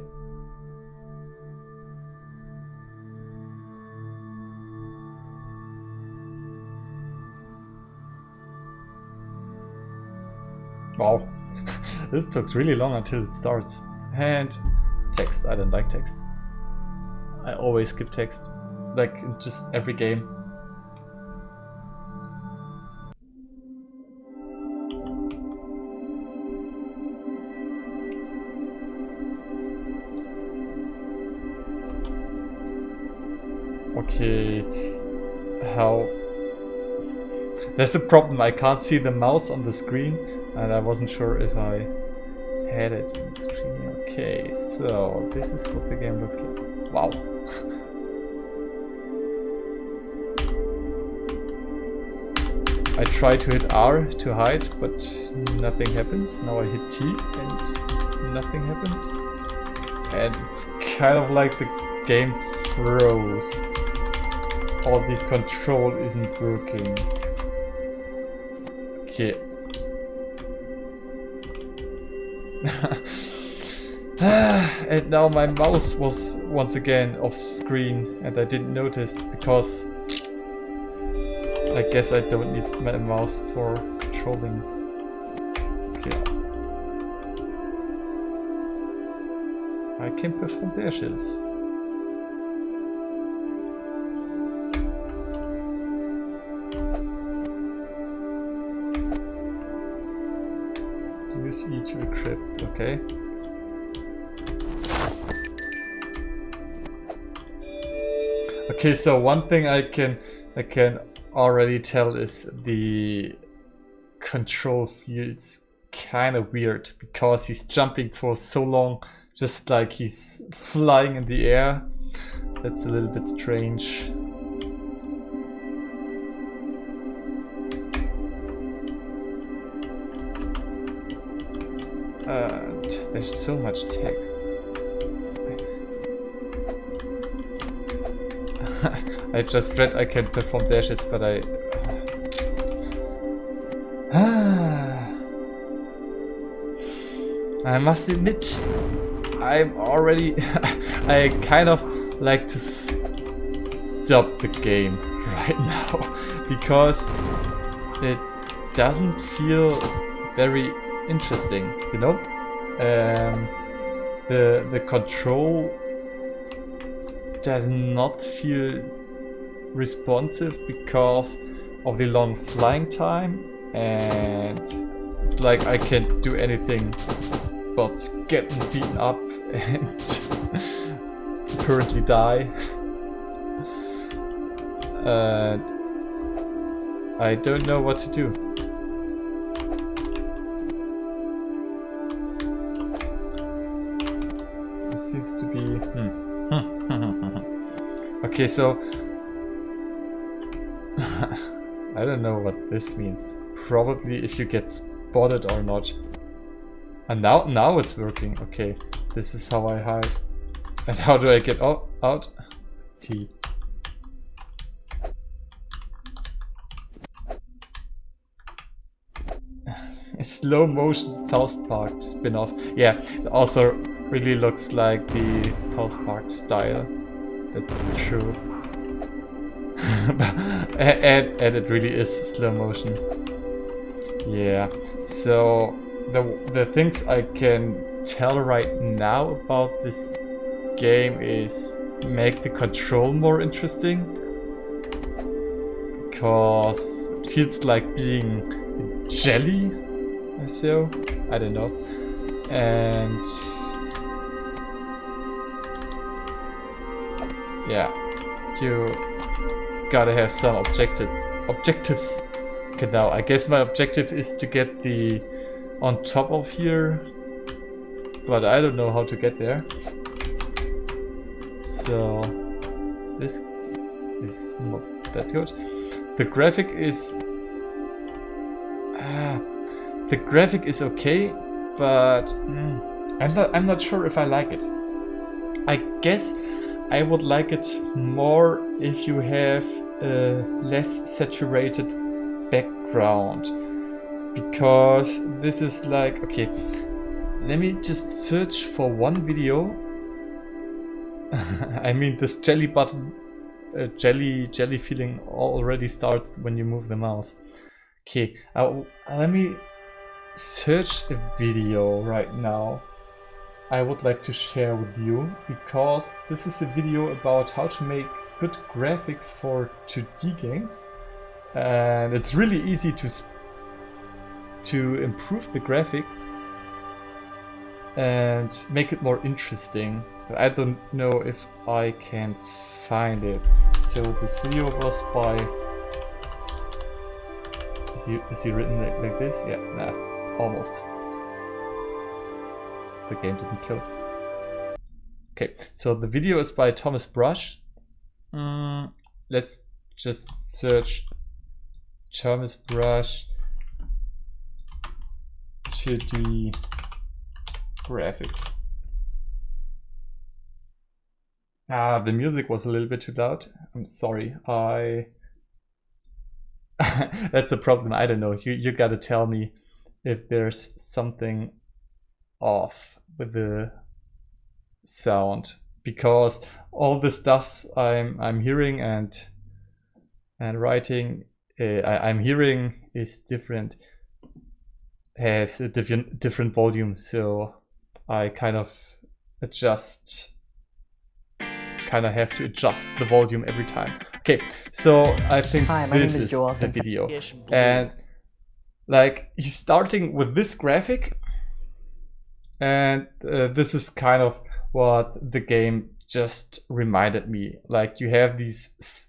Wow, this took really long until it starts. And text, I don't like text. I always skip text, like in just every game. Okay, how There's a problem, I can't see the mouse on the screen, and I wasn't sure if I had it on the screen. Okay, so this is what the game looks like. Wow. I try to hit R to hide, but nothing happens. Now I hit T and nothing happens. And it's kind of like the game froze. Or the control isn't working. Okay. And now my mouse was once again off screen and I didn't notice because I guess I don't need my mouse for controlling. Okay. I can perform dashes. Use E to encrypt, okay. Okay, so one thing I can already tell is the control feels kind of weird because he's jumping for so long, just like he's flying in the air. That's a little bit strange. There's so much text. I just read I can perform dashes, but I must admit, I'm already I kind of like to stop the game right now because it doesn't feel very interesting, you know? The control does not feel responsive because of the long flying time, and it's like I can't do anything but getting beaten up and currently die. And I don't know what to do. This seems to be okay, so I don't know what this means. Probably if you get spotted or not. And now it's working. Okay, this is how I hide. And how do I get out? T. A slow motion House Park spin-off. Yeah, it also really looks like the House Park style. That's true. and it really is slow motion. Yeah, so the things I can tell right now about this game is make the control more interesting, because it feels like being jelly, so I don't know. And yeah, you gotta have some objectives. Okay, now I guess my objective is to get the on top of here, but I don't know how to get there. So this is not that good. The graphic is okay, but I'm not sure if I like it. I guess I would like it more if you have a less saturated background, because this is like, okay, let me just search for one video. I mean, this jelly button, jelly feeling already starts when you move the mouse. Okay, let me search a video right now I would like to share with you, because this is a video about how to make good graphics for 2D games, and it's really easy to improve the graphic and make it more interesting. But I don't know if I can find it. So this video was by he written like this? Yeah, nah, almost. The game didn't close. Okay, so the video is by Thomas Brush. Let's just search Thomas Brush 2D graphics. The music was a little bit too loud. I'm sorry. That's a problem. I don't know. You gotta tell me if there's something off with the sound, because all the stuff I'm hearing and writing, I'm hearing is different, has a different volume. So I kind of have to adjust the volume every time. Okay, so I think this is the video, and like he's starting with this graphic, and this is kind of what the game just reminded me. Like you have these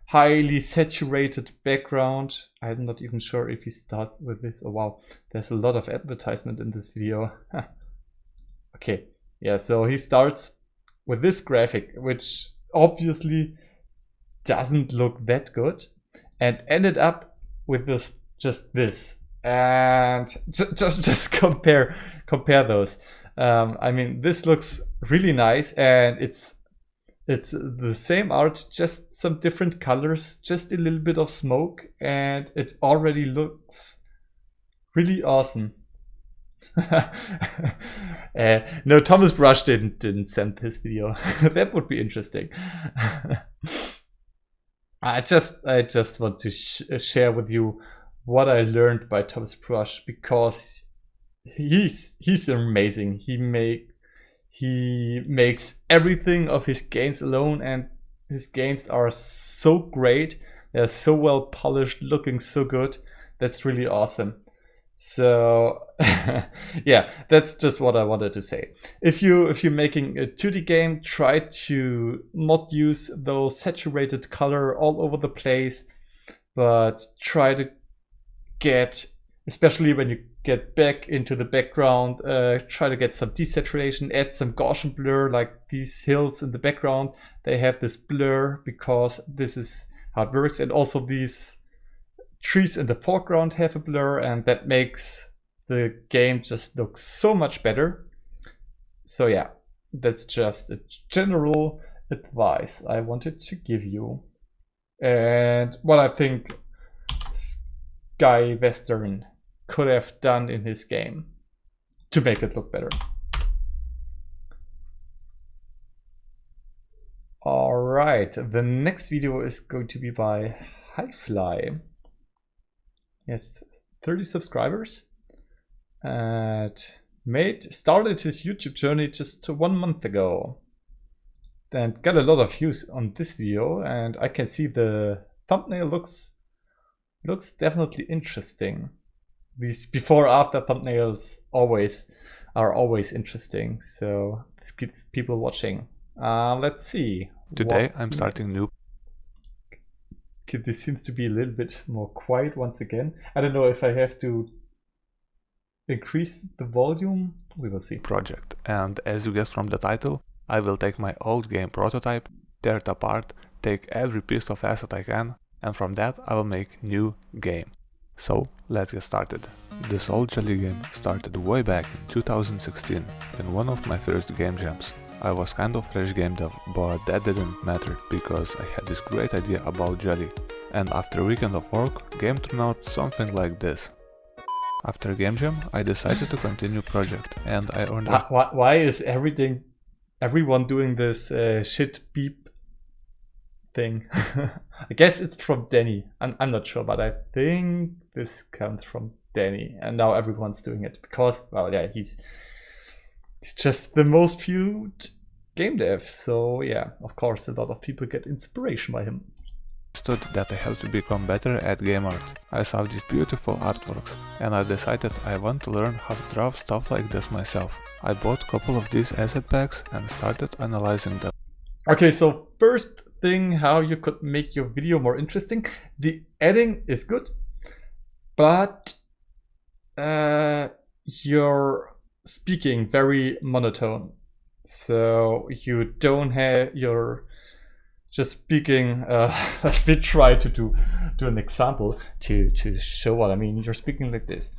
highly saturated background. I'm not even sure if you start with this. Oh wow, there's a lot of advertisement in this video. Okay, yeah, so he starts with this graphic, which obviously doesn't look that good, and ended up with just this, and just compare those. I mean, this looks really nice, and it's the same art, just some different colors, just a little bit of smoke, and it already looks really awesome. No, Thomas Brush didn't send this video. That would be interesting. I just want to share with you what I learned by Thomas Brush, because he's amazing. He makes everything of his games alone, and his games are so great. They're so well polished, looking so good. That's really awesome. So yeah, that's just what I wanted to say. If you're making a 2D game, try to not use those saturated color all over the place, but try to get, especially when you get back into the background, try to get some desaturation, add some Gaussian blur, like these hills in the background, they have this blur because this is how it works, and also these trees in the foreground have a blur, and that makes the game just look so much better. So yeah, that's just a general advice I wanted to give you, and what I think Sky Western could have done in his game to make it look better. Alright, the next video is going to be by Highfly. Yes, 30 subscribers, and started his YouTube journey just 1 month ago, and got a lot of views on this video, and I can see the thumbnail looks definitely interesting. These before-after thumbnails are always interesting, so this keeps people watching. Let's see. Today I'm starting new. This seems to be a little bit more quiet once again. I don't know if I have to increase the volume. We will see. Project, and as you guessed from the title, I will take my old game prototype, tear it apart, take every piece of asset I can, and from that I will make new game. So let's get started. This old Jelly game started way back in 2016 in one of my first game jams. I was kind of fresh game dev, but that didn't matter because I had this great idea about Jelly. And after a weekend of work, game turned out something like this. After game jam, I decided to continue project, and I earned Why is everyone doing this shit beep thing? I guess it's from Danny. I'm not sure, but I think this comes from Danny, and now everyone's doing it because, well, yeah, he's just the most viewed game dev, so yeah, of course a lot of people get inspiration by him. Understood that I have to become better at game art. I saw these beautiful artworks, and I decided I want to learn how to draw stuff like this myself. I bought a couple of these asset packs and started analyzing them. Okay, so first thing, how you could make your video more interesting. The editing is good, but you're speaking very monotone. So you don't have, you're just speaking, we try to do an example to show what I mean. You're speaking like this.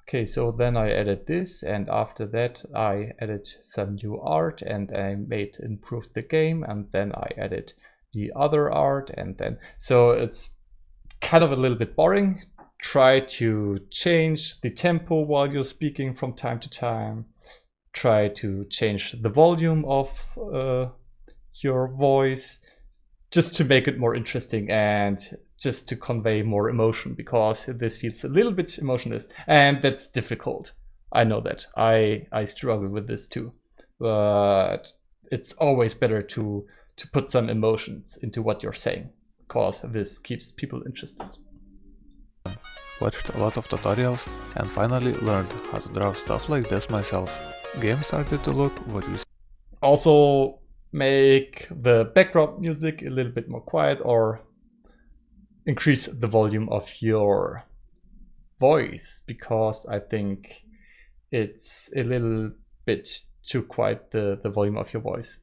Okay, so then I added this, and after that I added some new art, and I improved the game, and then I added the other art, and then, so it's kind of a little bit boring. Try to change the tempo while you're speaking from time to time. Try to change the volume of your voice, just to make it more interesting and just to convey more emotion, because this feels a little bit emotionless, and that's difficult. I know that. I struggle with this too, but it's always better to put some emotions into what you're saying, because this keeps people interested. Watched a lot of tutorials and finally learned how to draw stuff like this myself. Game started to look what you see. Also make the background music a little bit more quiet, or increase the volume of your voice, because I think it's a little bit too quiet, the volume of your voice,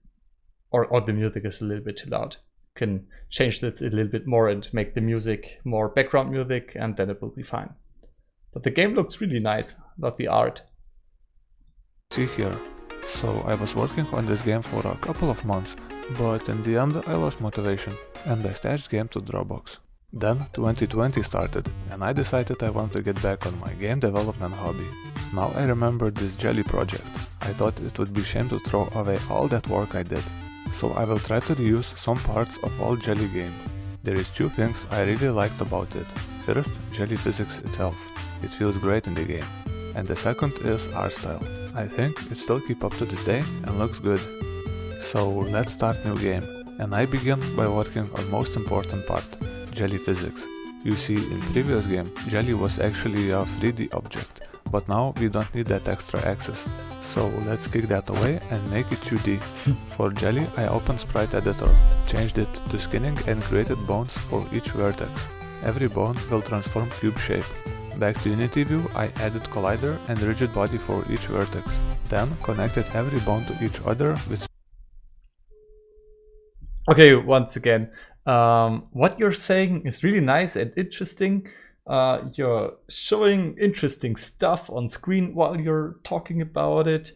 or the music is a little bit too loud. You can change that a little bit more and make the music more background music, and then it will be fine. But the game looks really nice, not the art. See here. So I was working on this game for a couple of months, but in the end I lost motivation and I stashed game to Dropbox. Then 2020 started and I decided I want to get back on my game development hobby. Now I remember this Jelly project. I thought it would be shame to throw away all that work I did. So I will try to reuse some parts of all Jelly game. There is two things I really liked about it. First, Jelly physics itself. It feels great in the game. And the second is art style. I think it still keeps up to this day and looks good. So let's start new game. And I begin by working on most important part, Jelly physics. You see, in previous game, Jelly was actually a 3D object, but now we don't need that extra access. So let's kick that away and make it 2D. For Jelly, I opened Sprite Editor, changed it to skinning and created bones for each vertex. Every bone will transform cube shape. Back to Unity view, I added collider and rigid body for each vertex. Then connected every bone to each other with... Okay, once again, what you're saying is really nice and interesting. You're showing interesting stuff on screen while you're talking about it,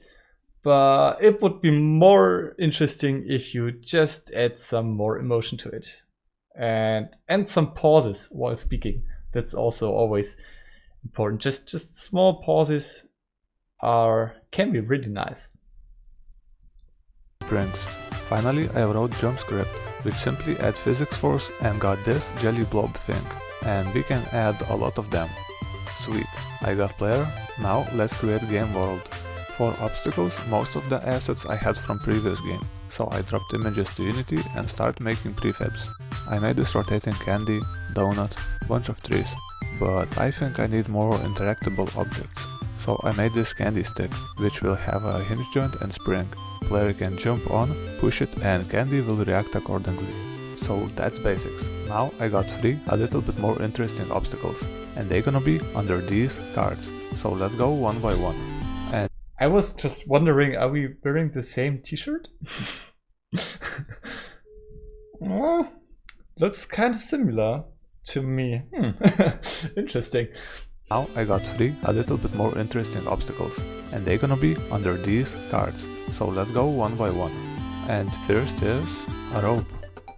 but it would be more interesting if you just add some more emotion to it, and some pauses while speaking. That's also always important. Just small pauses can be really nice. Springs. Finally, I wrote jump script, which simply add physics force and got this jelly blob thing. And we can add a lot of them. Sweet, I got player, now let's create game world. For obstacles, most of the assets I had from previous game, so I dropped images to Unity and start making prefabs. I made this rotating candy, donut, bunch of trees, but I think I need more interactable objects. So I made this candy stick, which will have a hinge joint and spring. Player can jump on, push it, and candy will react accordingly. So that's basics. Now I got 3 a little bit more interesting obstacles, and they're gonna be under these cards. So let's go one by one. And I was just wondering, are we wearing the same t-shirt? Well, looks kind of similar to me. Interesting. Now I got 3 a little bit more interesting obstacles, and they're gonna be under these cards. So let's go one by one. And first is a rope.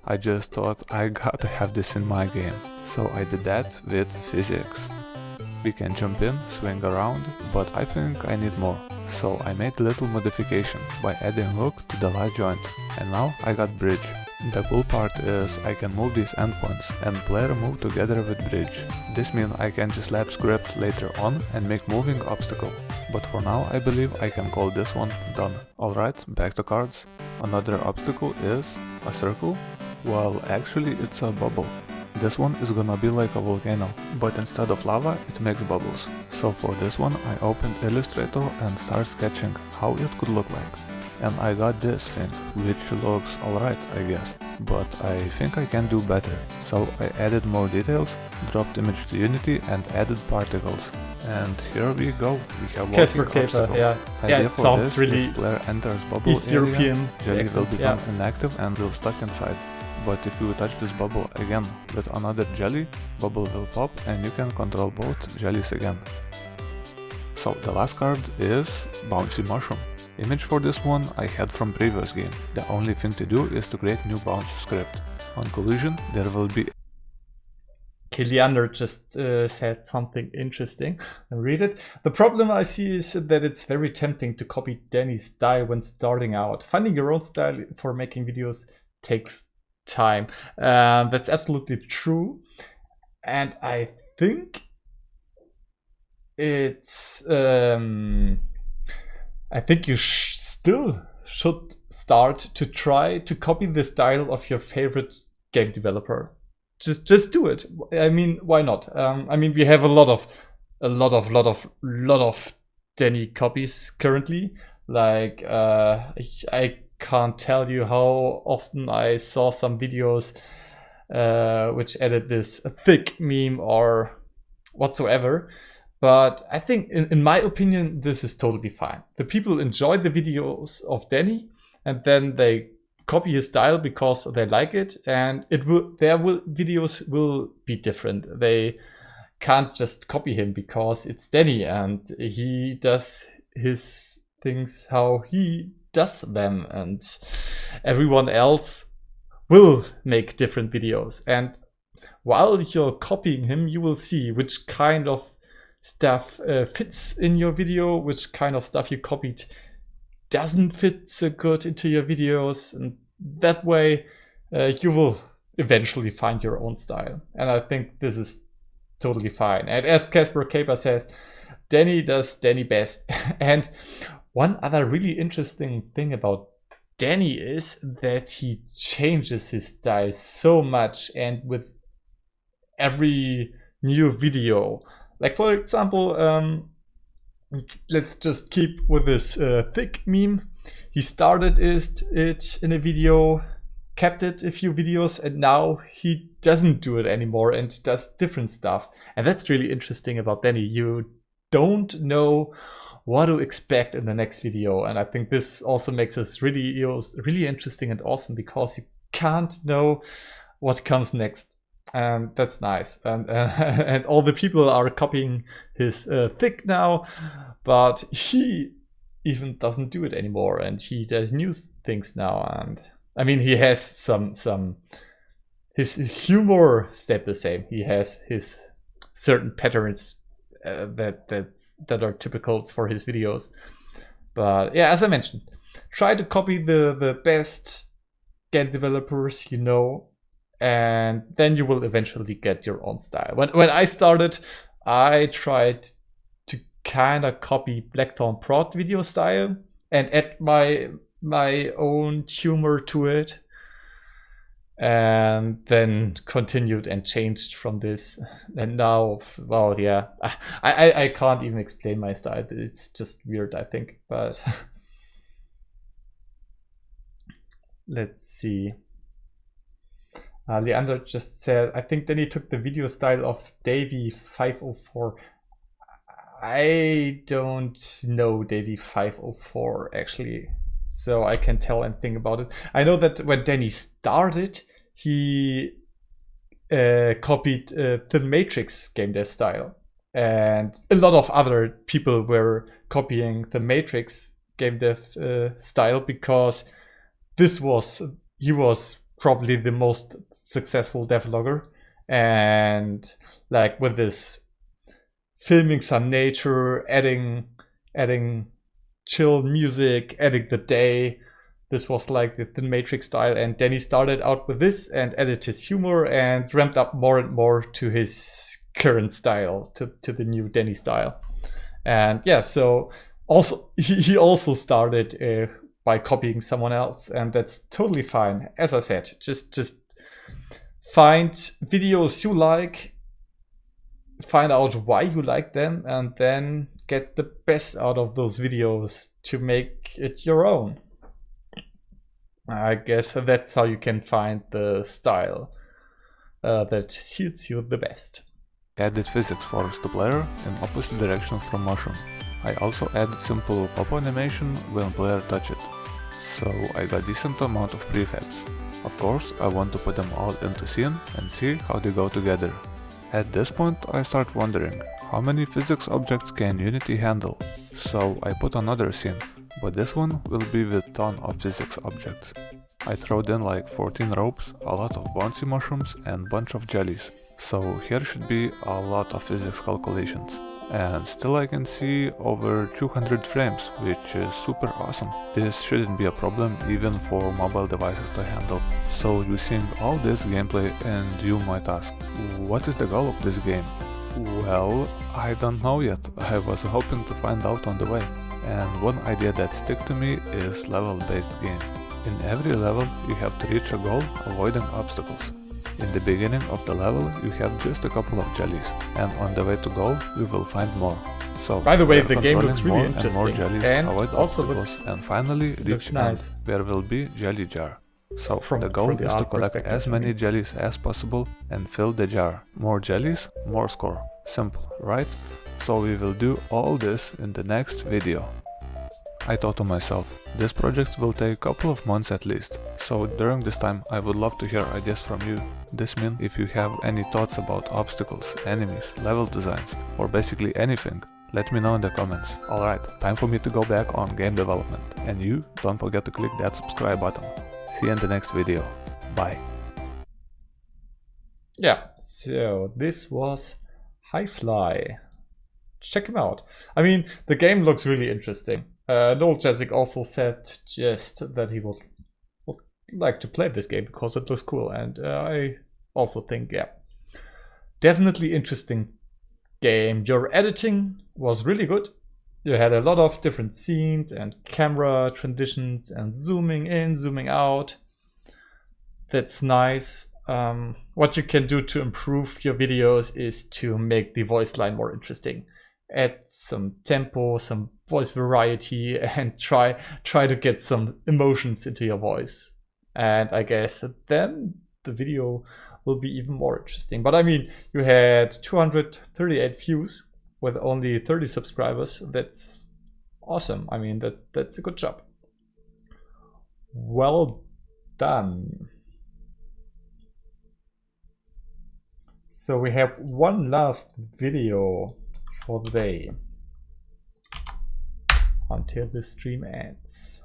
I just thought I gotta have this in my game, so I did that with physics. We can jump in, swing around, but I think I need more. So I made a little modification by adding hook to the last joint, and now I got bridge. The cool part is I can move these endpoints and player move together with bridge. This means I can just lab script later on and make moving obstacle. But for now I believe I can call this one done. Alright, back to cards. Another obstacle is a circle. Well, actually it's a bubble. This one is gonna be like a volcano, but instead of lava it makes bubbles. So for this one I opened Illustrator and start sketching how it could look like. and I got this thing, which looks alright, I guess, but I think I can do better. So I added more details, dropped image to Unity and added particles. And here we go, we have Casper walking Caper, obstacle. yeah. Yeah, it sounds this, really if player enters bubble East area, European jelly will accent, become yeah. inactive and will stuck inside. But if you touch this bubble again with another jelly, bubble will pop and you can control both jellies again. So the last card is Bouncy Mushroom. Image for this one I had from previous game. The only thing to do is to create new bouncy script. On collision there will be... Kiliander just said something interesting. I'll read it. The problem I see is that it's very tempting to copy Danny's style when starting out. Finding your own style for making videos takes time. That's absolutely true. And I think it's... I think you still should start to try to copy the style of your favorite game developer. Just do it. I mean, why not? I mean, we have a lot of Danny copies currently. Like, I can't tell you how often I saw some videos which added this thick meme or whatsoever. But I think, in my opinion, this is totally fine. The people enjoy the videos of Danny, and then they copy his style because they like it, and videos will be different. They can't just copy him because it's Danny and he does his things how he does them, and everyone else will make different videos. And while you're copying him, you will see which kind of stuff fits in your video, which kind of stuff you copied doesn't fit so good into your videos, and that way you will eventually find your own style. And I think this is totally fine. And as Casper Caper says, Danny does Danny best. And one other really interesting thing about Danny is that he changes his style so much, and with every new video. Like, for example, let's just keep with this thick meme. He started it in a video, kept it a few videos, and now he doesn't do it anymore and does different stuff. And that's really interesting about Danny. You don't know what to expect in the next video. And I think this also makes us really interesting and awesome, because you can't know what comes next. And that's nice. And all the people are copying his thick now, but he even doesn't do it anymore, and he does new things now. And I mean, he has his humor stayed the same. He has his certain patterns that are typical for his videos. But yeah, as I mentioned, try to copy the best game developers you know, and then you will eventually get your own style. When I started, I tried to kind of copy Blackthorn Prod video style and add my own humor to it, and then continued and changed from this. And now, well, yeah, I can't even explain my style. It's just weird, I think. But let's see. Leander just said, I think Danny took the video style of Davey504. I don't know Davey504 actually, so I can't tell anything about it. I know that when Danny started, he copied the Matrix GameDev style, and a lot of other people were copying the Matrix GameDev style, because he was probably the most successful devlogger, and like with this filming some nature, adding chill music, adding the day. This was like the Matrix style, and Danny started out with this and added his humor and ramped up more and more to his current style, to the new Danny style. And yeah, so also he also started by copying someone else, and that's totally fine. As I said, just find videos you like, find out why you like them, and then get the best out of those videos to make it your own. I guess that's how you can find the style that suits you the best. Added physics force the player in opposite direction from mushroom. I also added simple pop animation when player touch it. So I got decent amount of prefabs. Of course, I want to put them all into scene and see how they go together. At this point I start wondering, how many physics objects can Unity handle? So I put another scene, but this one will be with ton of physics objects. I throwed in like 14 ropes, a lot of bouncy mushrooms and bunch of jellies. So here should be a lot of physics calculations. And still I can see over 200 frames, which is super awesome. This shouldn't be a problem even for mobile devices to handle. So you're seeing all this gameplay and you might ask, what is the goal of this game? Well, I don't know yet. I was hoping to find out on the way. And one idea that stick to me is level-based game. In every level you have to reach a goal avoiding obstacles. In the beginning of the level you have just a couple of jellies, and on the way to goal you will find more. So, by the way, the game looks really interesting, more jellies, and avoid also obstacles, and finally reach nice. end, where will be jelly jar. So the goal is to collect as many jellies as possible and fill the jar. More jellies, more score. Simple, right? So we will do all this in the next video. I thought to myself, this project will take a couple of months at least, so during this time I would love to hear ideas from you. This means if you have any thoughts about obstacles, enemies, level designs, or basically anything, let me know in the comments. Alright, time for me to go back on game development, and you don't forget to click that subscribe button. See you in the next video. Bye. Yeah, so this was Highfly. Check him out. I mean, the game looks really interesting. Noel Jessic also said just that he would like to play this game because it looks cool, and I also think, yeah, definitely interesting game. Your editing was really good. You had a lot of different scenes and camera transitions and zooming in, zooming out. That's nice. What you can do to improve your videos is to make the voice line more interesting. Add some tempo, some voice variety, and try to get some emotions into your voice. And I guess then the video will be even more interesting. But I mean, you had 238 views with only 30 subscribers. That's awesome. I mean, that's a good job. Well done. So we have one last video for the day until the stream ends,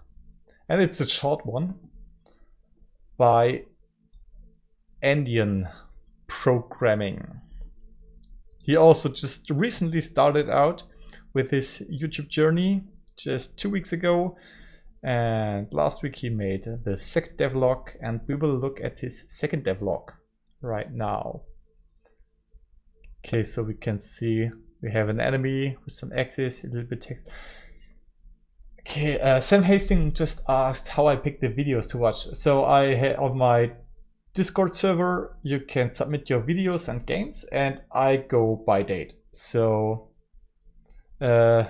and it's a short one by Indian Programming. He also just recently started out with his YouTube journey just 2 weeks ago, and last week he made the second devlog, and we will look at his second devlog right now. Okay, so we can see we have an enemy with some axes, a little bit text. Okay, Sam Hastings just asked how I pick the videos to watch. So I have on my Discord server, you can submit your videos and games, and I go by date. So who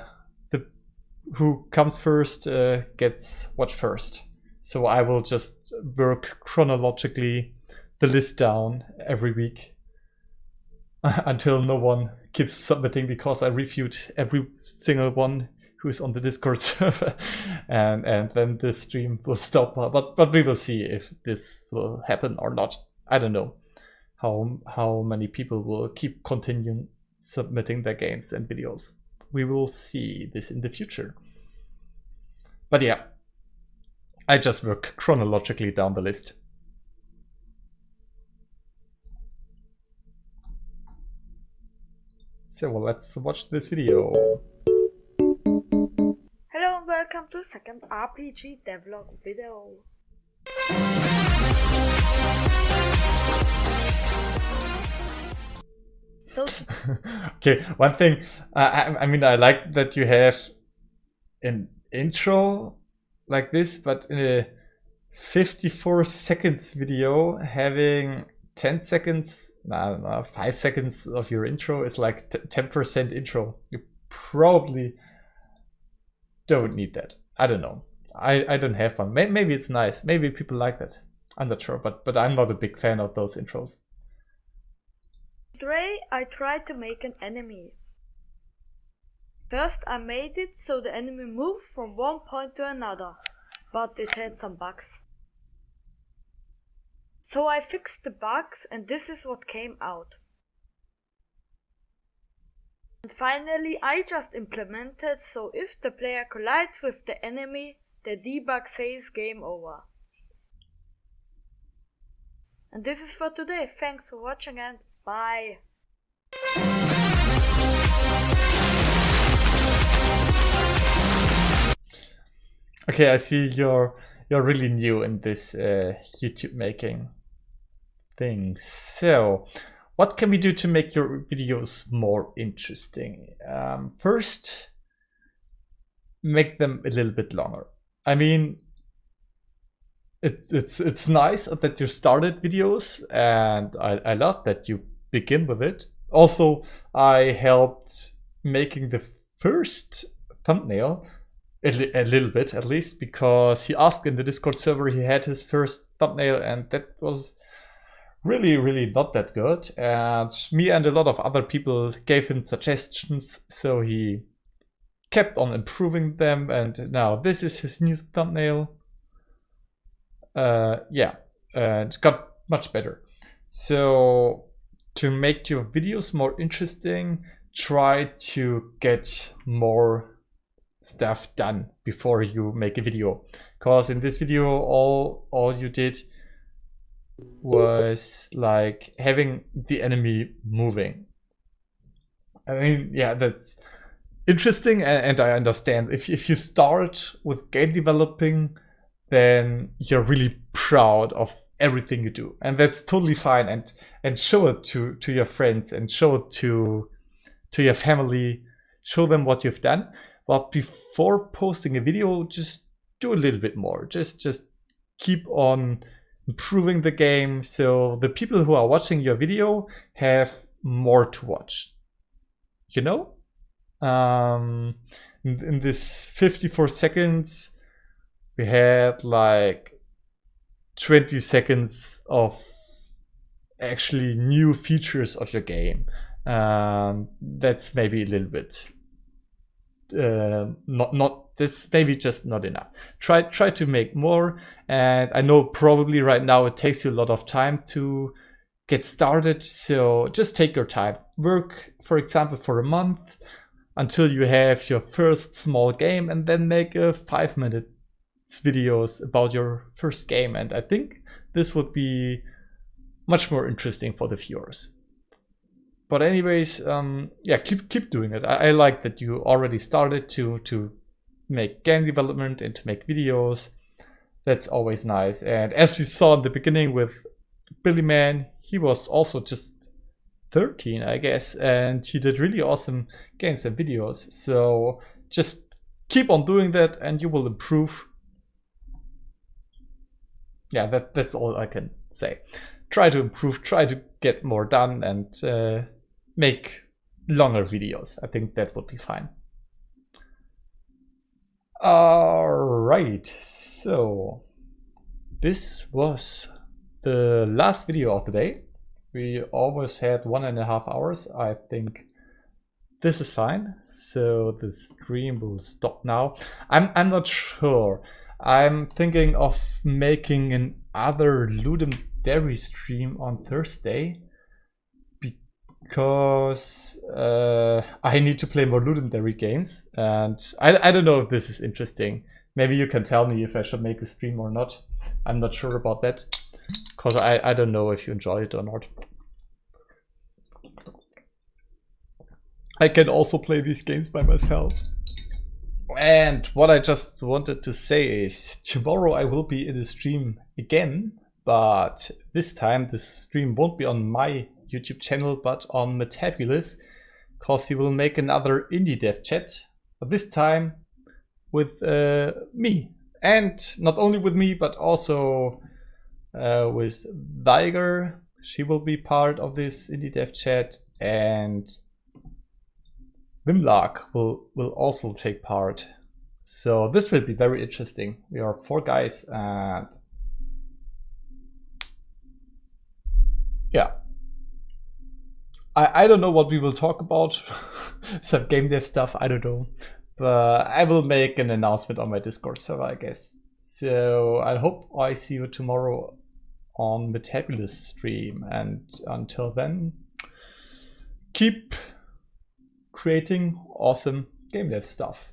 comes first gets watched first. So I will just work chronologically the list down every week until no one keeps submitting, because I reviewed every single one who is on the Discord server, and then the stream will stop. But we will see if this will happen or not. I don't know how many people will keep continuing submitting their games and videos. We will see this in the future. But yeah, I just work chronologically down the list. So well, let's watch this video. Hello and welcome to second RPG devlog video. Okay, one thing, I mean, I like that you have an intro like this, but in a 54 seconds video, having 10 seconds, I don't know, 5 seconds of your intro is like 10% intro. You probably don't need that. I don't know. I don't have one. Maybe it's nice. Maybe people like that. I'm not sure, but I'm not a big fan of those intros. Today I tried to make an enemy. First I made it so the enemy moved from one point to another, but it had some bugs. So I fixed the bugs and this is what came out. And finally I just implemented so if the player collides with the enemy, the debug says game over. And this is for today. Thanks for watching and bye. Okay, I see you're really new in this YouTube making thing. So, what can we do to make your videos more interesting? First, make them a little bit longer. I mean, it's nice that you started videos, and I love that you begin with it. Also, I helped making the first thumbnail a little bit, at least, because he asked in the Discord server, he had his first thumbnail, and that was really not that good. And me and a lot of other people gave him suggestions, so he kept on improving them, and now this is his new thumbnail. Yeah, it got much better. So to make your videos more interesting, try to get more stuff done before you make a video, because in this video all you did was like having the enemy moving. I mean, yeah, that's interesting, and I understand if you start with game developing, then you're really proud of everything you do, and that's totally fine, and show it to your friends, and show it to your family, show them what you've done. But before posting a video, just do a little bit more. Just keep on improving the game, so the people who are watching your video have more to watch. You know? In this 54 seconds, we had like 20 seconds of actually new features of your game. That's maybe a little bit that's maybe just not enough. Try to make more, and I know probably right now it takes you a lot of time to get started, so just take your time. Work, for example, for a month until you have your first small game, and then make a 5-minute videos about your first game, and I think this would be much more interesting for the viewers. But anyways, yeah, keep doing it. I like that you already started to make game development and to make videos. That's always nice. And as we saw in the beginning with Billy Man, he was also just 13, I guess, and he did really awesome games and videos. So just keep on doing that, and you will improve. Yeah, that's all I can say. Try to improve, try to get more done, and make longer videos. I think that would be fine. Alright, so this was the last video of the day. We almost had 1.5 hours. I think this is fine. So the stream will stop now. I'm not sure. I'm thinking of making another Ludum Dairy stream on Thursday, because I need to play more Ludum Dairy games, and I don't know if this is interesting. Maybe you can tell me if I should make a stream or not. I'm not sure about that, because I don't know if you enjoy it or not. I can also play these games by myself. And what I just wanted to say is, tomorrow I will be in a stream again, but this time the stream won't be on my YouTube channel, but on Metabulous, because he will make another indie dev chat, but this time with me. And not only with me, but also with Viger. She will be part of this indie dev chat, and Wimlark will also take part. So this will be very interesting. We are 4 guys and yeah. I don't know what we will talk about. Some game dev stuff, I don't know. But I will make an announcement on my Discord server, I guess. So I hope I see you tomorrow on Metabulous stream. And until then, keep creating awesome game dev stuff.